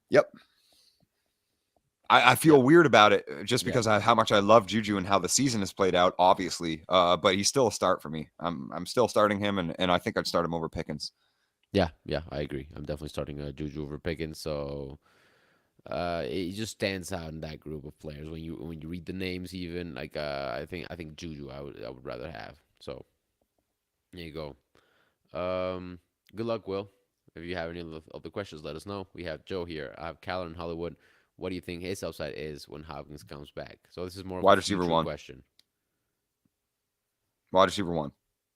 Speaker 2: yep. I feel
Speaker 1: yep,
Speaker 2: weird about it just
Speaker 1: yeah,
Speaker 2: because how much I love Juju and how the season has played out, obviously. But he's still a start for me. I'm still starting him, and I think I'd start him over Pickens.
Speaker 1: yeah, yeah. I agree. I'm definitely starting Juju over Pickens. So it just stands out in that group of players when you read the names. Even like I think Juju I would rather have. So there you go. Good luck, Will. If you have any other questions, let us know. We have Joe here. I have Callan in Hollywood. What do you think his upside is when Hopkins comes back? So this is more of a
Speaker 2: Wide receiver
Speaker 1: future
Speaker 2: one.
Speaker 1: question.
Speaker 2: Wide receiver one.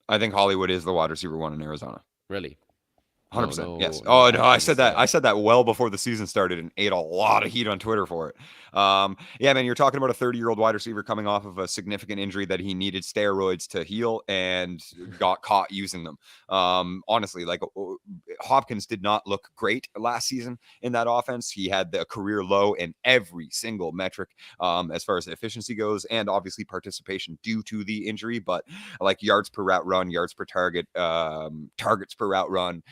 Speaker 2: I think Hollywood is the wide receiver one in Arizona.
Speaker 1: Really? No,
Speaker 2: 100%. Yes.
Speaker 1: no, no
Speaker 2: Oh no, I said
Speaker 1: Atkins.
Speaker 2: that. I said that well before the season started and ate a lot of heat on Twitter for it. Yeah, man, you're talking about a 30-year-old wide receiver coming off of a significant injury that he needed steroids to heal and got caught using them. Honestly, like Hopkins did not look great last season in that offense. He had the career low in every single metric as far as efficiency goes, and obviously participation due to the injury. But like yards per route run, yards per target, targets per route run,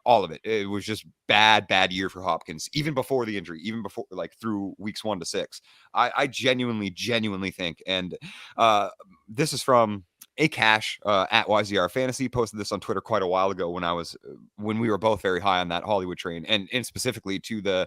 Speaker 2: all of it. It was just bad year for Hopkins, even before the injury, even before like through weeks 1 to 6. I genuinely think, and this is from a cash at YZR Fantasy, posted this on Twitter quite a while ago when we were both very high on that Hollywood train, and specifically to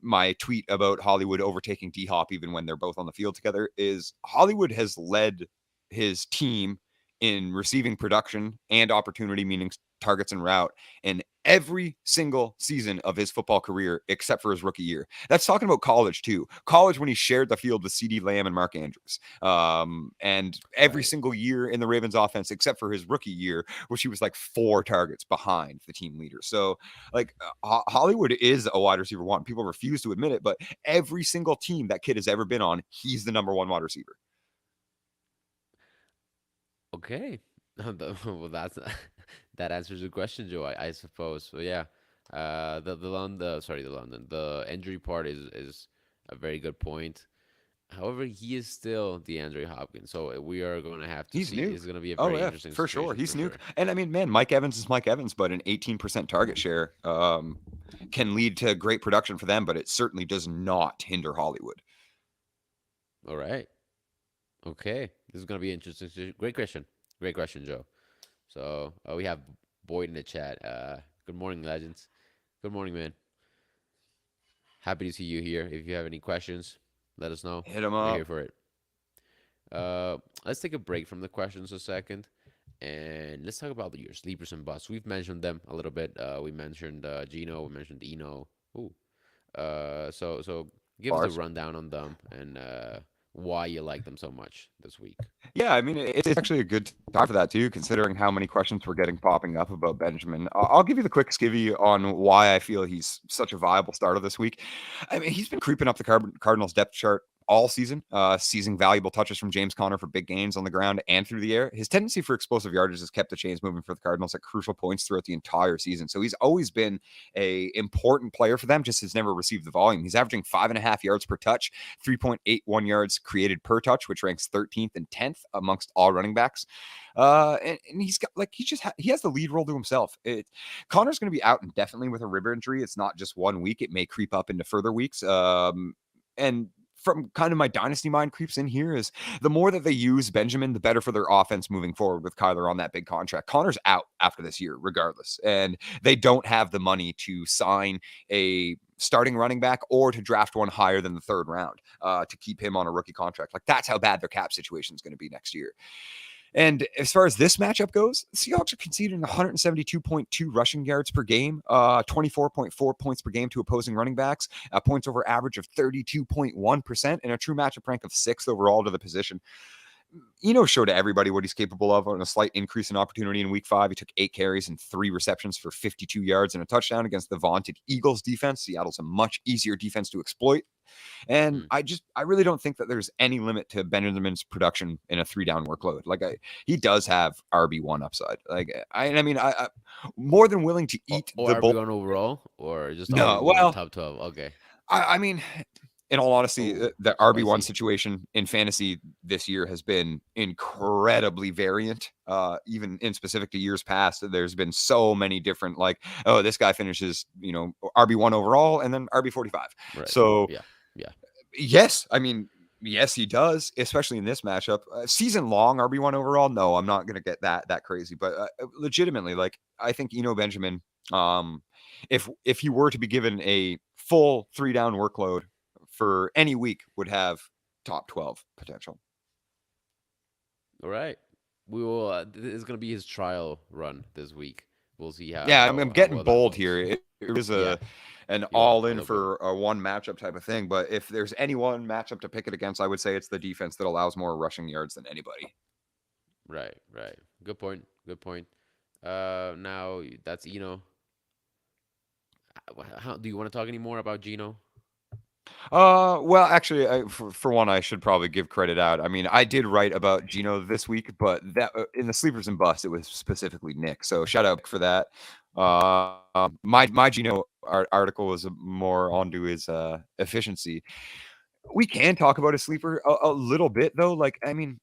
Speaker 2: my tweet about Hollywood overtaking D Hop even when they're both on the field together. Is Hollywood has led his team in receiving production and opportunity, meaning targets and route, in every single season of his football career except for his rookie year. That's talking about college too. College when he shared the field with CD Lamb and Mark Andrews. And every
Speaker 1: Right.
Speaker 2: single year in the Ravens offense except for his rookie year, which he was like 4 targets behind the team leader. So like Hollywood is a wide receiver one. People refuse to admit it, but every single team that kid has ever been on, he's the number one wide receiver.
Speaker 1: Okay. Well, that's that answers the question, Joe. I suppose. So yeah, the London, sorry, the London, the injury part is a very good point. However, he is still DeAndre Hopkins, so we are going to have to
Speaker 2: He's
Speaker 1: see.
Speaker 2: nuke.
Speaker 1: It's going to be a
Speaker 2: Oh
Speaker 1: very
Speaker 2: yeah,
Speaker 1: interesting
Speaker 2: for sure.
Speaker 1: situation
Speaker 2: He's
Speaker 1: for
Speaker 2: nuke.
Speaker 1: sure.
Speaker 2: And I mean, man, Mike Evans is Mike Evans, but an 18% target share can lead to great production for them, but it certainly does not hinder Hollywood.
Speaker 1: All right. Okay. This is going to be interesting. Great question, Joe. So we have Boyd in the chat. Good morning, legends. Good morning, man. Happy to see you here. If you have any questions, let us know.
Speaker 2: Hit him
Speaker 1: We're here
Speaker 2: up.
Speaker 1: for it. Let's take a break from the questions a second, and let's talk about your sleepers and busts. We've mentioned them a little bit. We mentioned Gino. We mentioned Eno. Ooh. So give us the
Speaker 2: Bars.
Speaker 1: rundown on them and why you like them so much this week.
Speaker 2: Yeah, I mean, it's actually a good time for that too, considering how many questions we're getting popping up about Benjamin. I'll give you the quick skivvy on why I feel he's such a viable starter this week. I mean, he's been creeping up the Cardinals depth chart all season, seizing valuable touches from James Conner for big gains on the ground and through the air. His tendency for explosive yardage has kept the chains moving for the Cardinals at crucial points throughout the entire season. So he's always been a important player for them, just has never received the volume. He's averaging 5.5 yards per touch, 3.81 yards created per touch, which ranks 13th and 10th amongst all running backs. And he's got like he has the lead role to himself. Connor's going to be out indefinitely with a rib injury. It's not just 1 week; it may creep up into further weeks. And from kind of my dynasty mind creeps in here is the more that they use Benjamin, the better for their offense moving forward with Kyler on that big contract. Connor's out after this year, regardless. And they don't have the money to sign a starting running back or to draft one higher than the third round to keep him on a rookie contract. Like, that's how bad their cap situation is going to be next year. And as far as this matchup goes, the Seahawks are conceding 172.2 rushing yards per game, 24.4 points per game to opposing running backs, points over average of 32.1%, and a true matchup rank of 6th overall to the position. Showed everybody what he's capable of on a slight increase in opportunity in week 5. He took 8 carries and 3 receptions for 52 yards and a touchdown against the vaunted Eagles defense. Seattle's a much easier defense to exploit. And I really don't think that there's any limit to Benjamin's production in a 3-down workload. Like, he does have RB1 upside. Like, I mean, I more than willing to eat
Speaker 1: or
Speaker 2: the
Speaker 1: RB1 overall, or just
Speaker 2: No,
Speaker 1: RB1 in
Speaker 2: well,
Speaker 1: top 12. Okay.
Speaker 2: I mean, in all honesty,
Speaker 1: Oh,
Speaker 2: the RB1
Speaker 1: spicy.
Speaker 2: situation in fantasy this year has been incredibly variant. Even in specific to years past, there's been so many different, like, oh, this guy finishes, RB1 overall and then RB45.
Speaker 1: Right.
Speaker 2: So,
Speaker 1: Yeah. Yeah.
Speaker 2: yes, I mean, yes, he does, especially in this matchup. Season long RB1 overall, no, I'm not going to get that crazy. But legitimately, like, I think Benjamin, if he were to be given a full 3-down workload for any week, would have top 12 potential.
Speaker 1: All right. We will. This is gonna be his trial run this week. We'll see
Speaker 2: Yeah, I'm
Speaker 1: how
Speaker 2: getting
Speaker 1: well that
Speaker 2: bold
Speaker 1: goes.
Speaker 2: here. It was
Speaker 1: Yeah.
Speaker 2: an
Speaker 1: You are
Speaker 2: all
Speaker 1: a
Speaker 2: in
Speaker 1: little bit.
Speaker 2: for a one matchup type of thing. But if there's any one matchup to pick it against, I would say it's the defense that allows more rushing yards than anybody.
Speaker 1: Right. Right. Good point. Good point. Now that's How do you want to talk any more about Gino?
Speaker 2: Well, actually, for one, I should probably give credit out. I mean, I did write about Gino this week, but that in the sleepers and busts, it was specifically Nick. So shout out for that. My Gino article was more onto his efficiency. We can talk about a sleeper a little bit though. Like, I mean,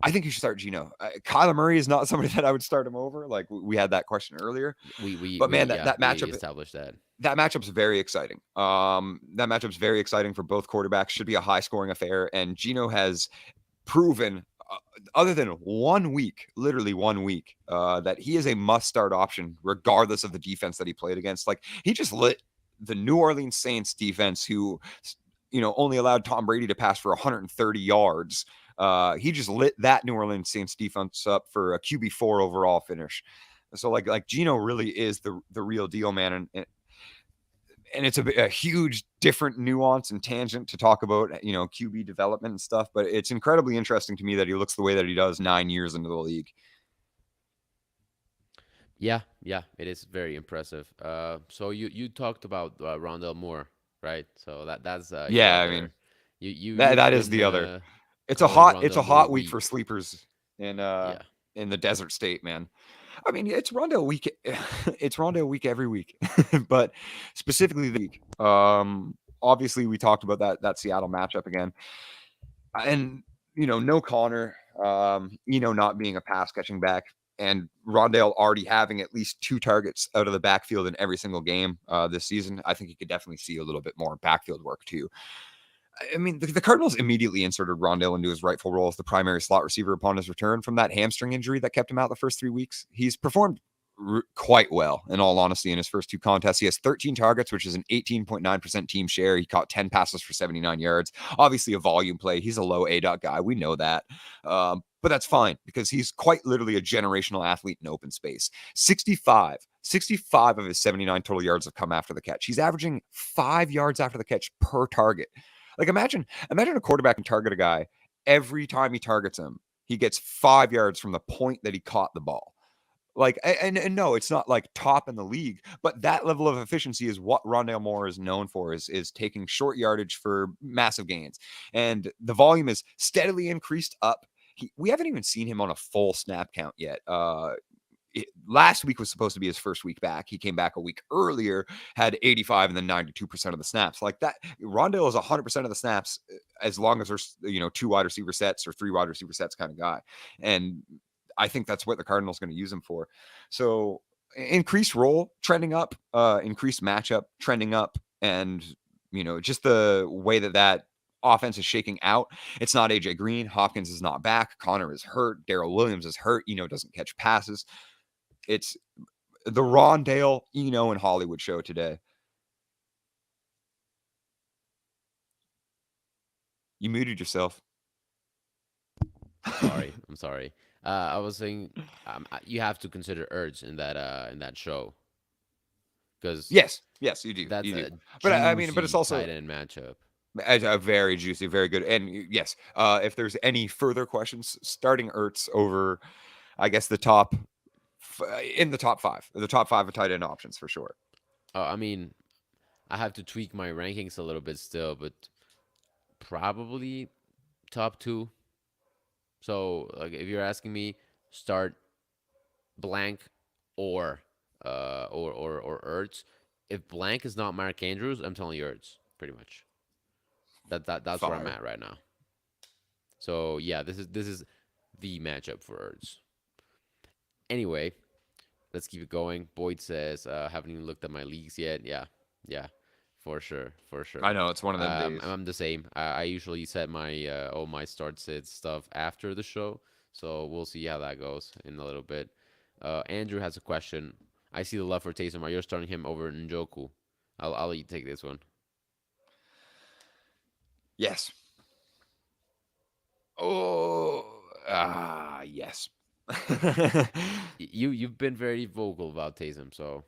Speaker 2: I think you should start Gino. Kyler Murray is not somebody that I would start him over. Like, we had that question earlier, but man, that
Speaker 1: We
Speaker 2: matchup
Speaker 1: established that.
Speaker 2: that matchup's very exciting. That matchup's very exciting for both quarterbacks. Should be a high scoring affair. And Gino has proven, other than 1 week, literally 1 week, that he is a must start option, regardless of the defense that he played against. Like, he just lit the New Orleans Saints defense, who, only allowed Tom Brady to pass for 130 yards. He just lit that New Orleans Saints defense up for a QB4 overall finish. So like Gino really is the real deal, man. And it's a huge different nuance and tangent to talk about, QB development and stuff, but it's incredibly interesting to me that he looks the way that he does 9 years into the league.
Speaker 1: Yeah, yeah, it is very impressive. So you talked about Rondell Moore, right? So that's your
Speaker 2: Yeah, I
Speaker 1: other.
Speaker 2: mean,
Speaker 1: You've
Speaker 2: that is
Speaker 1: been
Speaker 2: the other. It's a
Speaker 1: calling
Speaker 2: hot
Speaker 1: Rondell Moore
Speaker 2: week for
Speaker 1: weak.
Speaker 2: sleepers in
Speaker 1: Yeah.
Speaker 2: in the desert state, man. I mean, it's Rondo week. It's Rondo week every week, but specifically the week. Obviously, we talked about that Seattle matchup again, and no Connor. Not being a pass catching back, and Rondale already having at least 2 targets out of the backfield in every single game this season. I think you could definitely see a little bit more backfield work too. I mean, the Cardinals immediately inserted Rondale into his rightful role as the primary slot receiver upon his return from that hamstring injury that kept him out the first 3 weeks. He's performed quite well, in all honesty, in his first 2 contests. He has 13 targets, which is an 18.9% team share. He caught 10 passes for 79 yards. Obviously, a volume play. He's a low A-dot guy. We know that. But that's fine, because he's quite literally a generational athlete in open space. 65 of his 79 total yards have come after the catch. He's averaging 5 yards after the catch per target. Like, imagine a quarterback can target a guy. Every time he targets him, he gets 5 yards from the point that he caught the ball. Like, and no, it's not like top in the league, but that level of efficiency is what Rondale Moore is known for, is taking short yardage for massive gains. And the volume is steadily increased up. We haven't even seen him on a full snap count yet. Last week was supposed to be his first week back. He came back a week earlier, had 85 and then 92% of the snaps. Like that, Rondale is 100% of the snaps, as long as there's 2 wide receiver sets or 3 wide receiver sets kind of guy. And I think that's what the Cardinals going to use him for. So increased role trending up, increased matchup trending up, and just the way that offense is shaking out. It's not AJ Green. Hopkins is not back. Connor is hurt. Darrell Williams is hurt. Doesn't catch passes. It's the Rondale, and Hollywood show today. You muted yourself.
Speaker 1: I'm sorry. I was saying you have to consider Ertz in that show because
Speaker 2: Yes, you do.
Speaker 1: that's a
Speaker 2: But I mean, but it's
Speaker 1: juicy
Speaker 2: also
Speaker 1: tight end matchup.
Speaker 2: a very juicy, very good. And yes, if there's any further questions, starting Ertz over, I guess in the top five of tight end options for sure.
Speaker 1: I mean, I have to tweak my rankings a little bit still, but probably top two. So, like, if you're asking me, start blank or or Ertz. If blank is not Mark Andrews, I'm telling you Ertz, pretty much. That's where I'm
Speaker 2: Fire.
Speaker 1: at right now. So yeah, this is the matchup for Ertz. Anyway, let's keep it going. Boyd says, haven't even looked at my leagues yet. Yeah, yeah, for sure, for sure.
Speaker 2: I know it's one of them days.
Speaker 1: I'm the same. I usually set my all my start sit stuff after the show, so we'll see how that goes in a little bit. Andrew has a question. I see the love for Taysom. Are you starting him over Njoku? I'll let you take this one.
Speaker 2: Yes. Oh, yes.
Speaker 1: You've been very vocal about Taysom, so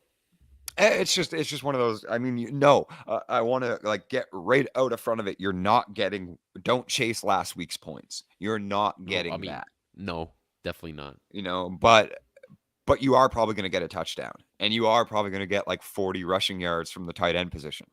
Speaker 2: It's just one of those. I mean, no, I want to like get right out of front of it. You're not getting. Don't chase last week's points. You're not
Speaker 1: no, I
Speaker 2: getting
Speaker 1: mean,
Speaker 2: that.
Speaker 1: no, definitely not.
Speaker 2: But you are probably going to get a touchdown, and you are probably going to get like 40 rushing yards from the tight end position.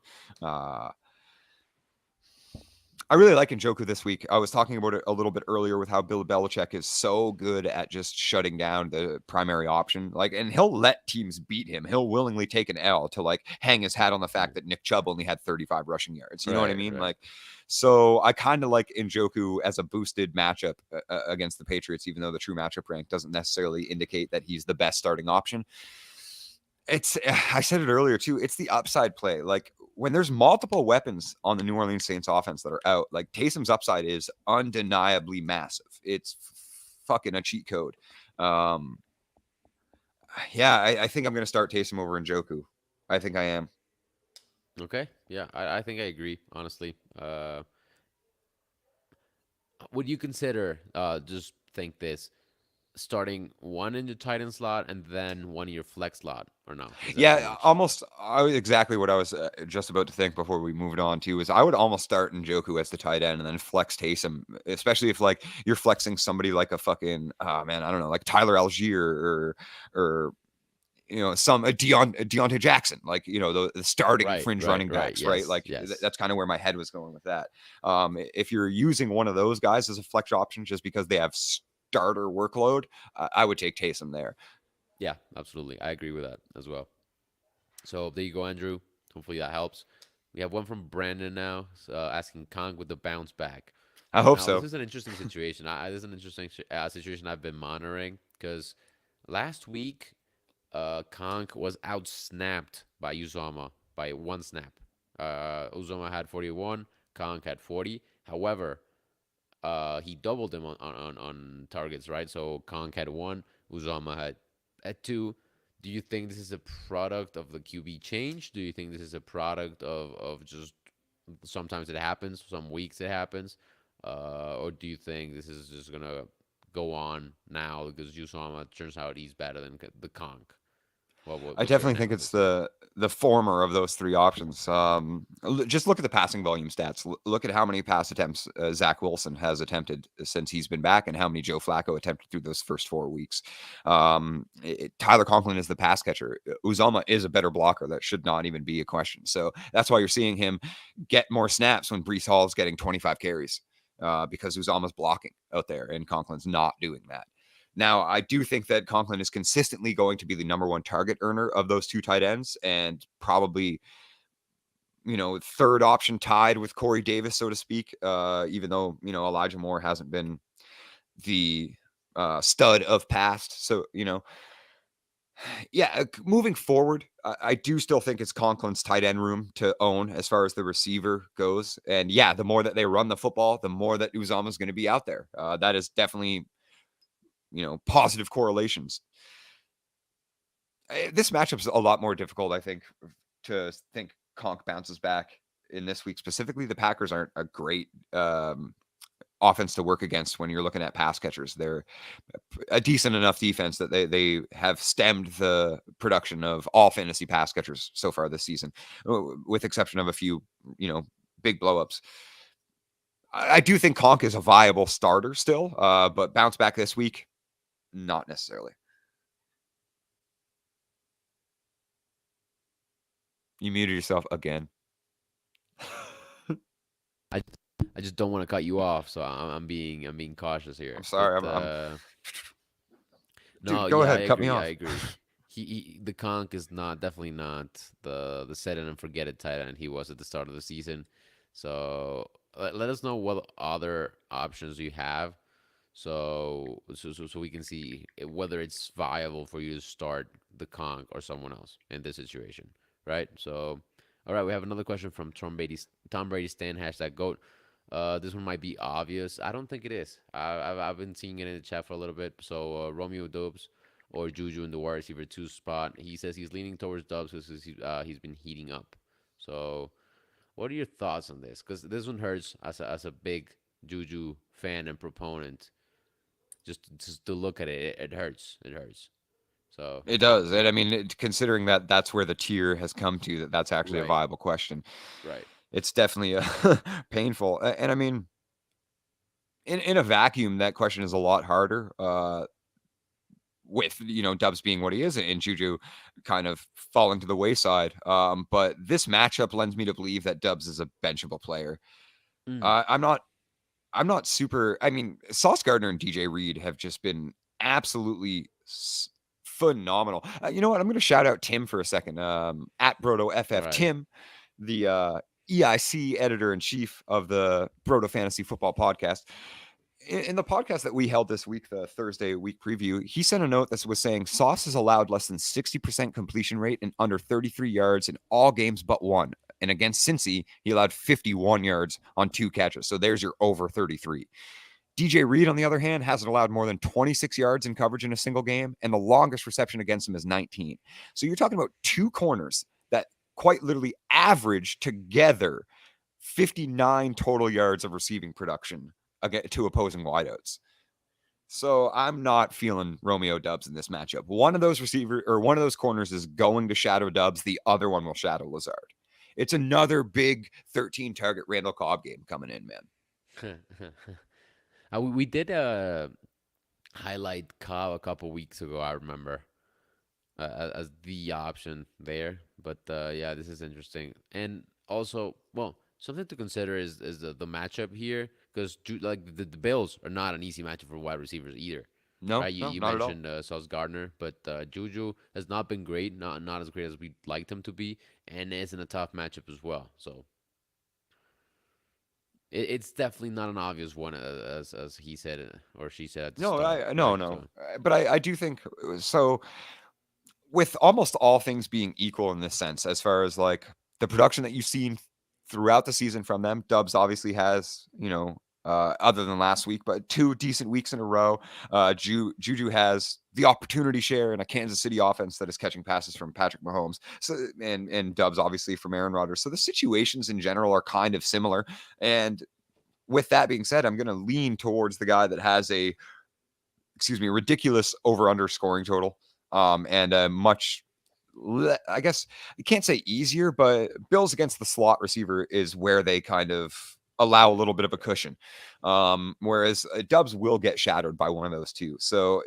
Speaker 2: I really like Njoku this week. I was talking about it a little bit earlier with how Bill Belichick is so good at just shutting down the primary option. Like, and he'll let teams beat him. He'll willingly take an L to like hang his hat on the fact that Nick Chubb only had 35 rushing yards. You know what I mean?
Speaker 1: Right.
Speaker 2: Like, so I kind of like Njoku as a boosted matchup against the Patriots, even though the true matchup rank doesn't necessarily indicate that he's the best starting option. I said it earlier too. It's the upside play. Like when there's multiple weapons on the New Orleans Saints offense that are out, like Taysom's upside is undeniably massive. It's fucking a cheat code. Yeah, I think I'm going to start Taysom over Njoku. I think I am.
Speaker 1: Okay. Yeah, I think I agree, honestly. Would you consider, just think this, starting one in the tight end slot and then one in your flex slot, or no? Is that too
Speaker 2: Yeah,
Speaker 1: much?
Speaker 2: almost. Exactly what I was just about to think before we moved on to is I would almost start Njoku as the tight end and then flex Taysom, especially if like you're flexing somebody like a fucking man, I don't know, like Tyler Algier or some Deontay Jackson, like the starting fringe running backs, right?
Speaker 1: Yes,
Speaker 2: Like
Speaker 1: yes.
Speaker 2: that's kind of where my head was going with that. If you're using one of those guys as a flex option just because they have starter workload, I would take Taysom there.
Speaker 1: Yeah, absolutely. I agree with that as well. So there you go, Andrew. Hopefully that helps. We have one from Brandon now, asking Kong with the bounce back.
Speaker 2: I hope
Speaker 1: Now, this
Speaker 2: so.
Speaker 1: is an interesting situation. This is an interesting situation I've been monitoring because last week, Kong was outsnapped by Uzama by one snap. Uzama had 41, Kong had 40. However, he doubled him on targets, right? So Kong had one, Uzama had two. Do you think this is a product of the QB change? Do you think this is a product of just sometimes it happens, some weeks it happens? Or do you think this is just going to go on now because Uzama turns out he's better than the Kong?
Speaker 2: I
Speaker 1: What's your
Speaker 2: definitely think it's
Speaker 1: analysis?
Speaker 2: the former of those three options. Just look at the passing volume stats. Look at how many pass attempts Zach Wilson has attempted since he's been back, and how many Joe Flacco attempted through those first 4 weeks. Tyler Conklin is the pass catcher. Uzama is a better blocker. That should not even be a question. So that's why you're seeing him get more snaps when Brees Hall is getting 25 carries because Uzama's blocking out there, and Conklin's not doing that. Now, I do think that Conklin is consistently going to be the number one target earner of those two tight ends, and probably, third option tied with Corey Davis, so to speak, even though, Elijah Moore hasn't been the stud of past. So, Yeah, moving forward, I do still think it's Conklin's tight end room to own as far as the receiver goes. And yeah, the more that they run the football, the more that Uzama's going to be out there. That is definitely, positive correlations. This matchup's a lot more difficult, I think, to think Conk bounces back in this week. Specifically, the Packers aren't a great offense to work against when you're looking at pass catchers. They're a decent enough defense that they have stemmed the production of all fantasy pass catchers so far this season, with exception of a few, big blowups. I do think Conk is a viable starter still, but bounce back this week, not necessarily. You muted yourself again.
Speaker 1: I I just don't want to cut you off, so I'm being cautious
Speaker 2: I'm
Speaker 1: here.
Speaker 2: sorry.
Speaker 1: But
Speaker 2: I'm
Speaker 1: no,
Speaker 2: dude. Go
Speaker 1: yeah, I
Speaker 2: ahead. Cut me
Speaker 1: agree. I
Speaker 2: off.
Speaker 1: agree. The Conk is not definitely not the set it and forget it tight end he was at the start of the season. So let us know what other options you have, so we can see whether it's viable for you to start the Conk or someone else in this situation, right? So, all right, we have another question from Tom Brady Stan hashtag goat. This one might be obvious. I don't think it is. I've been seeing it in the chat for a little bit. So Romeo Dubs or Juju in the wide receiver two spot. He says he's leaning towards Dubs because he's been heating up. So what are your thoughts on this? Because this one hurts as a big Juju fan and proponent. Just to look at it, it hurts. It hurts. So
Speaker 2: It does. And I mean, considering that that's where the tier has come to, that's actually a
Speaker 1: right,
Speaker 2: viable question.
Speaker 1: right.
Speaker 2: It's definitely painful. And I mean, in a vacuum, that question is a lot harder. With Dubs being what he is and Juju kind of falling to the wayside. But this matchup lends me to believe that Dubs is a benchable player.
Speaker 1: Mm,
Speaker 2: I'm not super. I mean, Sauce Gardner and DJ Reed have just been absolutely phenomenal. You know what? I'm going to shout out Tim for a second. At Brodo FF
Speaker 1: right.
Speaker 2: Tim, the EIC editor in chief of the Brodo Fantasy Football Podcast. In the podcast that we held this week, the Thursday week preview, he sent a note that was saying Sauce has allowed less than 60% completion rate and under 33 yards in all games but one. And against Cincy, he allowed 51 yards on 2 catches. So there's your over 33. DJ Reed, on the other hand, hasn't allowed more than 26 yards in coverage in a single game, and the longest reception against him is 19. So you're talking about two corners that quite literally average together 59 total yards of receiving production to opposing wideouts. So I'm not feeling Romeo Dubs in this matchup. One of those corners is going to shadow Dubs. The other one will shadow Lazard. It's another big 13 target Randall Cobb game coming in, man.
Speaker 1: We did highlight Cobb a couple weeks ago. I remember as the option there. But yeah, this is interesting. And also, well, something to consider is the matchup here because like the Bills are not an easy matchup for wide receivers either.
Speaker 2: No,
Speaker 1: Right, you,
Speaker 2: no,
Speaker 1: you
Speaker 2: not at all.
Speaker 1: mentioned Sauce Gardner, but Juju has not been great, not as great as we'd liked him to be, and is in a tough matchup as well. So it's definitely not an obvious one, as he said or she said at the
Speaker 2: No,
Speaker 1: start,
Speaker 2: I no,
Speaker 1: right?
Speaker 2: no.
Speaker 1: So
Speaker 2: But I do think so. With almost all things being equal in this sense, as far as like the production that you've seen throughout the season from them, Dubs obviously has, other than last week, but 2 decent weeks in a row. Juju has the opportunity share in a Kansas City offense that is catching passes from Patrick Mahomes. So and Dubs obviously from Aaron Rodgers. So the situations in general are kind of similar. And with that being said, I'm going to lean towards the guy that has ridiculous over under scoring total. And a much, I guess you can't say easier, but Bills against the slot receiver is where they kind of allow a little bit of a cushion. Whereas Dubs will get shadowed by one of those two. So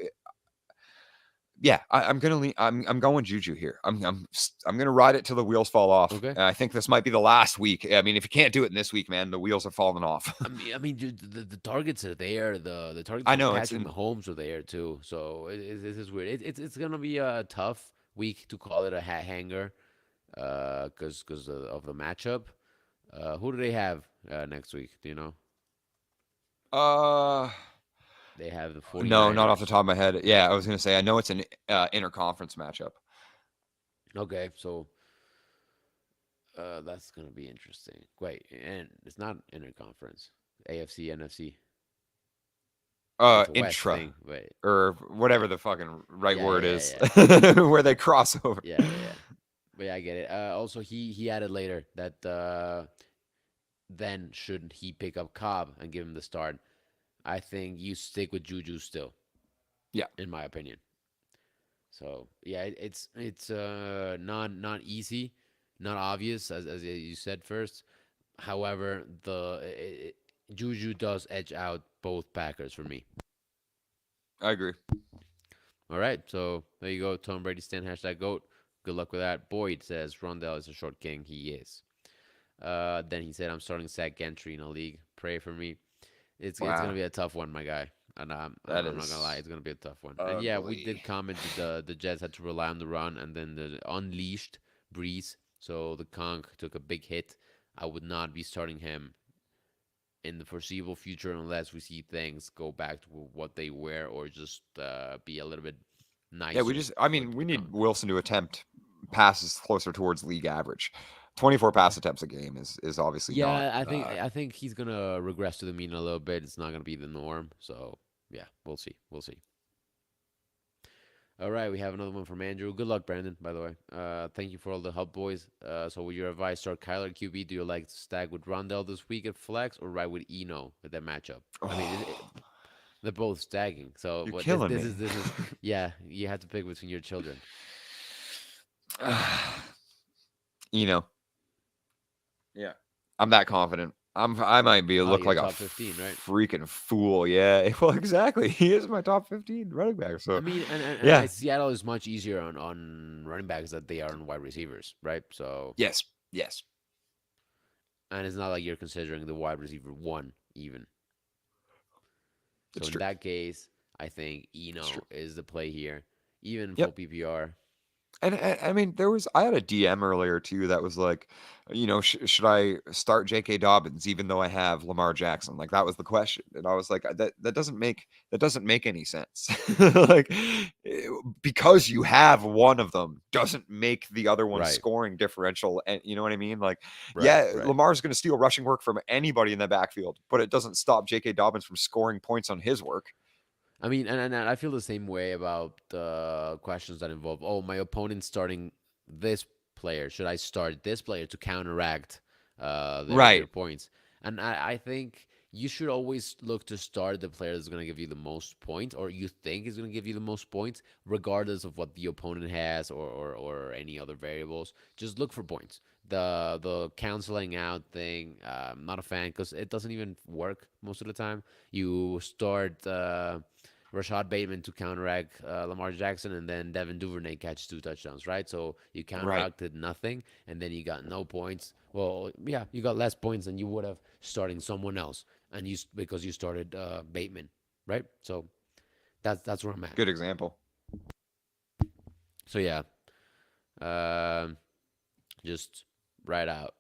Speaker 2: yeah, I'm gonna lean. I'm going Juju here. I'm gonna ride it till the wheels fall off.
Speaker 1: okay.
Speaker 2: And I think this might be the last week. I mean, if you can't do it in this week, man, the wheels are falling off.
Speaker 1: The targets are there. The targets
Speaker 2: I
Speaker 1: for
Speaker 2: know it's
Speaker 1: Patrick
Speaker 2: in.
Speaker 1: Mahomes are there too. So this is weird. It's gonna be a tough week to call it a hat hanger, because of the matchup. Who do they have next week? Do you know?
Speaker 2: Uh,
Speaker 1: They have the
Speaker 2: No, not off the
Speaker 1: 49ers.
Speaker 2: top of my head. Yeah, I was gonna say I know it's an interconference matchup.
Speaker 1: Okay, so that's gonna be interesting. Wait, and it's not interconference. AFC, NFC. It's a West
Speaker 2: Intra
Speaker 1: thing. Wait.
Speaker 2: or whatever the fucking right
Speaker 1: Yeah, yeah,
Speaker 2: word
Speaker 1: yeah,
Speaker 2: is,
Speaker 1: yeah,
Speaker 2: where they cross over.
Speaker 1: yeah, yeah, yeah. But yeah, I get it. Also, he added later that then shouldn't he pick up Cobb and give him the start? I think you stick with Juju still,
Speaker 2: Yeah,
Speaker 1: in my opinion. So yeah, it's not easy, not obvious as you said first. However, Juju does edge out both Packers for me.
Speaker 2: I agree.
Speaker 1: All right, so there you go. Tom Brady stand hashtag goat. Good luck with that. Boyd says Rondell is a short king. He is. Then he said I'm starting Zach Gentry in a league. Pray for me. It's gonna
Speaker 2: Wow,
Speaker 1: be a tough one, my guy. And
Speaker 2: that
Speaker 1: I'm not gonna lie,
Speaker 2: is
Speaker 1: it's gonna be a tough one. And yeah, we
Speaker 2: ugly.
Speaker 1: did comment that the Jets had to rely on the run, and then the unleashed Breeze. So the conk took a big hit. I would not be starting him in the foreseeable future unless we see things go back to what they were, or just be a little bit
Speaker 2: Yeah, we
Speaker 1: nicer
Speaker 2: just. I
Speaker 1: with
Speaker 2: mean, we
Speaker 1: the
Speaker 2: need
Speaker 1: conk.
Speaker 2: Wilson to attempt passes closer towards league average. 24 pass attempts a game is obviously not.
Speaker 1: Yeah, I think he's gonna regress to the mean a little bit. It's not gonna be the norm. So yeah, we'll see. We'll see. All right, we have another one from Andrew. Good luck, Brandon, by the way. Thank you for all the help, boys. So, with your advice, start Kyler QB. Do you like to stack with Rondell this week at flex or ride with Eno with that matchup? I mean,
Speaker 2: Oh,
Speaker 1: they're both stacking. So,
Speaker 2: you're
Speaker 1: what
Speaker 2: killing me.
Speaker 1: this is yeah. You have to pick between your children.
Speaker 2: you know, yeah, I'm that confident. I might be
Speaker 1: Oh,
Speaker 2: look
Speaker 1: you're
Speaker 2: like a
Speaker 1: top 15, right?
Speaker 2: freaking fool. Yeah, well, exactly. He is my top 15 running back.
Speaker 1: I
Speaker 2: So,
Speaker 1: mean, and
Speaker 2: yeah,
Speaker 1: Seattle is much easier on running backs than they are on wide receivers, right? So,
Speaker 2: yes, yes,
Speaker 1: and it's not like you're considering the wide receiver one even. So
Speaker 2: it's
Speaker 1: in
Speaker 2: true.
Speaker 1: that case, I think
Speaker 2: It's true.
Speaker 1: Eno is the play here, even full
Speaker 2: Yep.
Speaker 1: PPR.
Speaker 2: And I mean, I had a DM earlier too that was like, should I start J.K. Dobbins even though I have Lamar Jackson? Like that was the question, and I was like, that doesn't make any sense. like because you have one of them doesn't make the other one
Speaker 1: Right,
Speaker 2: scoring differential, and you know what I mean? Like,
Speaker 1: right,
Speaker 2: yeah,
Speaker 1: right.
Speaker 2: Lamar's going to steal rushing work from anybody in the backfield, but it doesn't stop J.K. Dobbins from scoring points on his work.
Speaker 1: I mean, and I feel the same way about questions that involve, oh, my opponent's starting this player. Should I start this player to counteract their
Speaker 2: Right.
Speaker 1: points? And I think you should always look to start the player that's going to give you the most points, or you think is going to give you the most points, regardless of what the opponent has or any other variables. Just look for points. The canceling out thing, I'm not a fan because it doesn't even work most of the time. You start. Rashad Bateman to counteract Lamar Jackson, and then Devin Duvernay catches 2 touchdowns, right? So you
Speaker 2: Right.
Speaker 1: counteracted nothing, and then you got no points. Well, yeah, you got less points than you would have starting someone else, and because you started Bateman, right? So that's where I'm at.
Speaker 2: Good example.
Speaker 1: So yeah, um, just write out.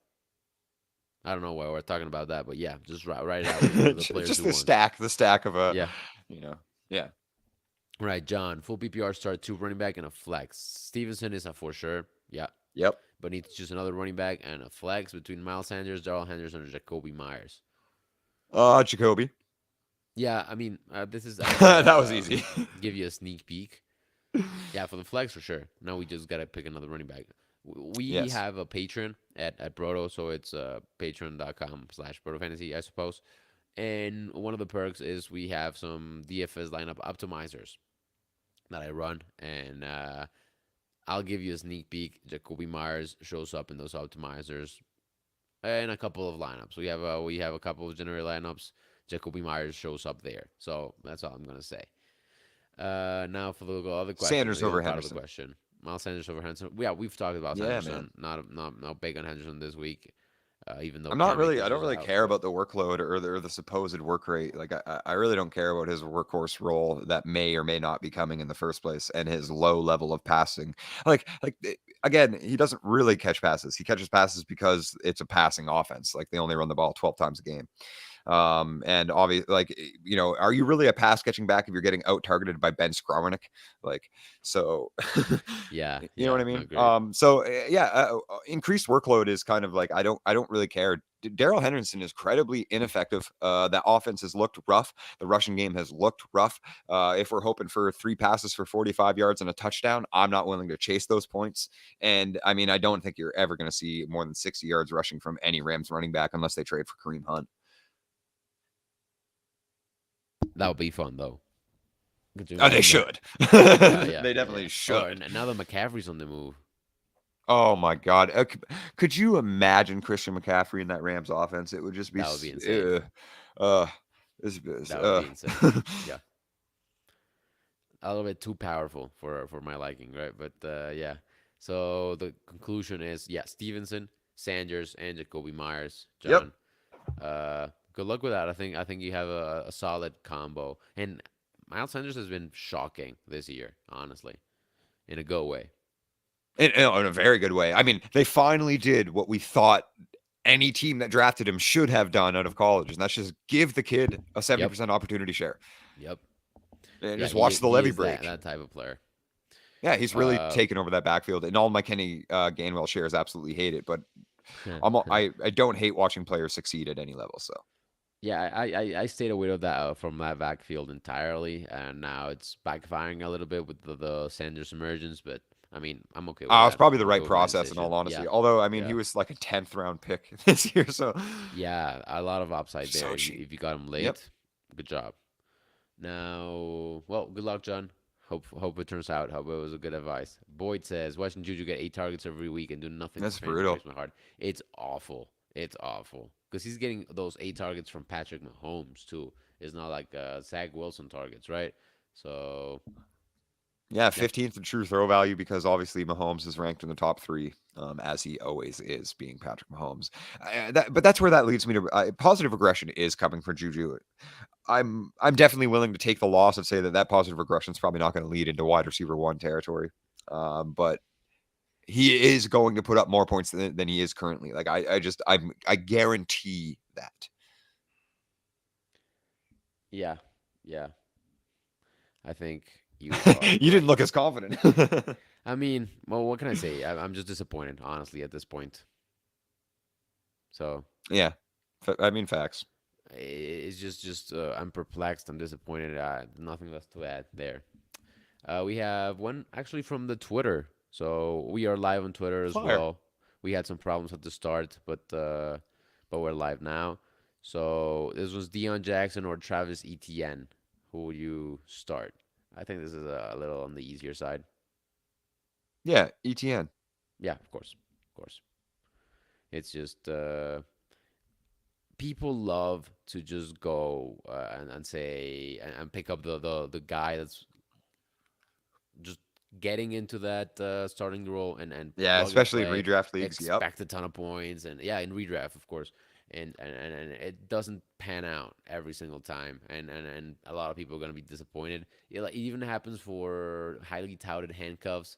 Speaker 1: I don't know why we're talking about that, but yeah, just write it out with the players
Speaker 2: Just
Speaker 1: who won.
Speaker 2: the stack of a,
Speaker 1: Yeah,
Speaker 2: you know, yeah,
Speaker 1: right. John, full PPR start, two running back and a flex. Stevenson is a for sure. Yeah,
Speaker 2: yep.
Speaker 1: but need to choose another running back and a flex between Miles Sanders, Darrell Henderson, or Jacoby Myers.
Speaker 2: Jacoby.
Speaker 1: Yeah, I mean, this is I'm
Speaker 2: That was
Speaker 1: gonna
Speaker 2: easy.
Speaker 1: give you a sneak peek. Yeah, for the flex for sure. Now we just gotta pick another running back. We
Speaker 2: Yes.
Speaker 1: have a Patreon at Broto, so it's patreon.com/BrotoFantasy, I suppose. And one of the perks is we have some DFS lineup optimizers that I run, and I'll give you a sneak peek. Jacoby Myers shows up in those optimizers and a couple of lineups. We have a couple of generic lineups. Jacoby Myers shows up there. So that's all I'm gonna say. Now for the other question,
Speaker 2: Sanders
Speaker 1: the other
Speaker 2: over
Speaker 1: part of the
Speaker 2: Henderson.
Speaker 1: question. Miles Sanders over Henderson. Yeah, we've talked about
Speaker 2: Yeah, man.
Speaker 1: Henderson. Not big on Henderson this week, even though
Speaker 2: I'm not
Speaker 1: Cam
Speaker 2: really. I
Speaker 1: Akers
Speaker 2: don't
Speaker 1: was
Speaker 2: really
Speaker 1: out.
Speaker 2: care
Speaker 1: But
Speaker 2: about the workload or the supposed work rate. Like I really don't care about his workhorse role that may or may not be coming in the first place, and his low level of passing. Again, he doesn't really catch passes. He catches passes because it's a passing offense. Like they only run the ball 12 times a game. And obviously, like, are you really a pass catching back if you're getting out targeted by Ben Skowronek? Like, so,
Speaker 1: Yeah,
Speaker 2: you know what
Speaker 1: yeah,
Speaker 2: I mean?
Speaker 1: agreed.
Speaker 2: Yeah, increased workload is kind of like, I don't really care. Daryl Henderson is incredibly ineffective. That offense has looked rough. The rushing game has looked rough. If we're hoping for 3 passes for 45 yards and a touchdown, I'm not willing to chase those points. And I mean, I don't think you're ever going to see more than 60 yards rushing from any Rams running back unless they trade for Kareem Hunt.
Speaker 1: That would be fun though. Could you
Speaker 2: They
Speaker 1: imagine that?
Speaker 2: should.
Speaker 1: Yeah, yeah,
Speaker 2: They
Speaker 1: yeah, yeah.
Speaker 2: definitely
Speaker 1: Oh,
Speaker 2: should.
Speaker 1: and now that McCaffrey's on the move,
Speaker 2: Oh my God. Could you imagine Christian McCaffrey in that Rams offense? It would just be,
Speaker 1: that would be insane.
Speaker 2: uh,
Speaker 1: That would be insane. Yeah, a little bit too powerful for my liking, right? But yeah. So the conclusion is, yeah, Stevenson, Sanders, and Jacoby Myers,
Speaker 2: Yep.
Speaker 1: John. Good luck with that. I think you have a solid combo. And Miles Sanders has been shocking this year, honestly, in a go way.
Speaker 2: In a very good way. I mean, they finally did what we thought any team that drafted him should have done out of college, and that's just give the kid a
Speaker 1: Yep.
Speaker 2: 70% opportunity share
Speaker 1: Yep.
Speaker 2: and
Speaker 1: Yeah,
Speaker 2: just
Speaker 1: he
Speaker 2: watch the
Speaker 1: he
Speaker 2: levy
Speaker 1: is that
Speaker 2: break.
Speaker 1: that type of player.
Speaker 2: Yeah, he's really
Speaker 1: Uh,
Speaker 2: taken over that backfield, and all my Kenny Gainwell shares absolutely hate it, but I don't hate watching players succeed at any level. So
Speaker 1: yeah, I stayed away with that from that backfield entirely, and now it's backfiring a little bit with the Sanders emergence. But I mean, I'm okay with
Speaker 2: it's
Speaker 1: that.
Speaker 2: probably the
Speaker 1: I'm okay
Speaker 2: right
Speaker 1: with my
Speaker 2: process in all
Speaker 1: decision.
Speaker 2: honesty.
Speaker 1: Yeah,
Speaker 2: Although I mean, he
Speaker 1: yeah,
Speaker 2: was like a 10th round pick this year, so
Speaker 1: yeah. A lot of upside there.
Speaker 2: so
Speaker 1: If
Speaker 2: cheap.
Speaker 1: if you got him
Speaker 2: Yep.
Speaker 1: late, good job. Now, well, good luck, John. Hope it turns out. Hope it was a good advice. Boyd says, watching Juju get 8 targets every week and do nothing
Speaker 2: That's
Speaker 1: for fantasy
Speaker 2: brutal.
Speaker 1: breaks my heart. It's awful. It's awful because he's getting those 8 targets from Patrick Mahomes too. It's not like Zach Wilson targets, right? So,
Speaker 2: Yeah,
Speaker 1: yep,
Speaker 2: 15th in true throw value because obviously Mahomes is ranked in the top three, as he always is, being Patrick Mahomes. But that's where that leads me to positive regression is coming for Juju. I'm definitely willing to take the loss and say that positive regression is probably not going to lead into wide receiver one territory. But he is going to put up more points than he is currently. Like I guarantee that.
Speaker 1: yeah, yeah. I think you are
Speaker 2: You didn't
Speaker 1: right.
Speaker 2: look as confident.
Speaker 1: I mean, well, what can I say? I'm just disappointed, honestly, at this point. So
Speaker 2: Yeah, I mean facts.
Speaker 1: it's just I'm perplexed. I'm disappointed. Nothing left to add there. We have one actually from the Twitter. So we are live on Twitter as
Speaker 2: Fire.
Speaker 1: well. We had some problems at the start, but we're live now. So this was Deion Jackson or Travis Etienne. Who would you start? I think this is a little on the easier side.
Speaker 2: Yeah, ETN.
Speaker 1: Yeah, of course, of course. It's just people love to just go and say and pick up the guy that's just getting into that starting role and
Speaker 2: Yeah,
Speaker 1: plug and
Speaker 2: especially in
Speaker 1: play,
Speaker 2: redraft leagues. Yep.
Speaker 1: expect a ton of points, and yeah, in redraft, of course, and it doesn't pan out every single time, and a lot of people are gonna be disappointed. It even happens for highly touted handcuffs.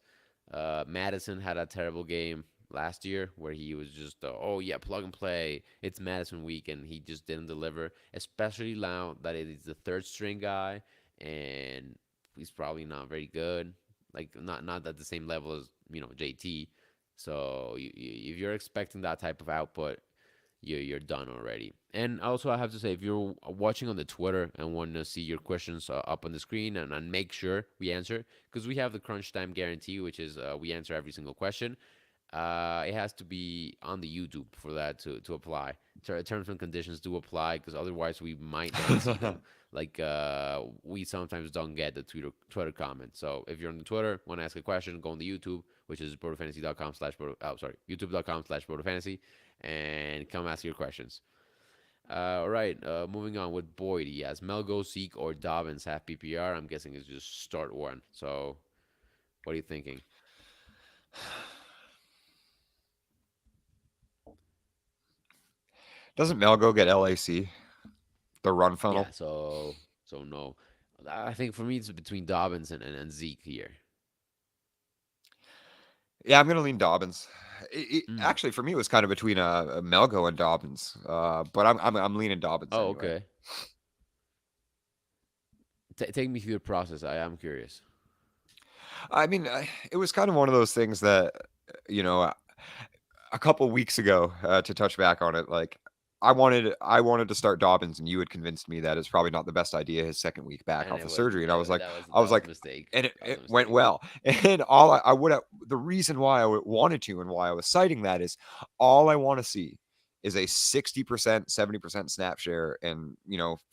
Speaker 1: Madison had a terrible game last year where he was just oh yeah, plug and play, it's Madison week, and he just didn't deliver, especially now that it is the third string guy and he's probably not very good, like not at the same level as JT. So if you're expecting that type of output, you're done already. And also, I have to say, if you're watching on the Twitter and want to see your questions up on the screen and make sure we answer, because we have the crunch time guarantee, which is we answer every single question. It has to be on the YouTube for that to apply. Terms and conditions do apply because otherwise we might not see them. Like we sometimes don't get the Twitter comment. So if you're on the Twitter, want to ask a question, go on the YouTube, which is brotofantasy.com slash youtube.com slash brotofantasy, and come ask your questions. All right, moving on with Boyd. He has Melgo, Zeke, or Dobbins half PPR. I'm guessing it's just start one. So what are you thinking?
Speaker 2: Doesn't Melgo get LAC? The run
Speaker 1: Yeah,
Speaker 2: funnel.
Speaker 1: so no. I think for me it's between Dobbins and Zeke here.
Speaker 2: Yeah, I'm gonna lean Dobbins.
Speaker 1: Mm.
Speaker 2: Actually, for me, it was kind of between Melgo and Dobbins, but I'm leaning Dobbins
Speaker 1: Oh,
Speaker 2: anyway.
Speaker 1: okay. Take me through the process. I am curious.
Speaker 2: I mean, it was kind of one of those things that you know a couple weeks ago, to touch back on it, like I wanted to start Dobbins, and you had convinced me that it's probably not the best idea his second week back
Speaker 1: And
Speaker 2: off
Speaker 1: it
Speaker 2: the
Speaker 1: wasn't.
Speaker 2: surgery, and I was like, I
Speaker 1: That
Speaker 2: was
Speaker 1: was a
Speaker 2: like,
Speaker 1: mistake.
Speaker 2: and it,
Speaker 1: That was
Speaker 2: it
Speaker 1: a
Speaker 2: went
Speaker 1: mistake.
Speaker 2: well. And I would have the reason why wanted to and why I was citing that is all I want to see is a 60%, 70% snap share and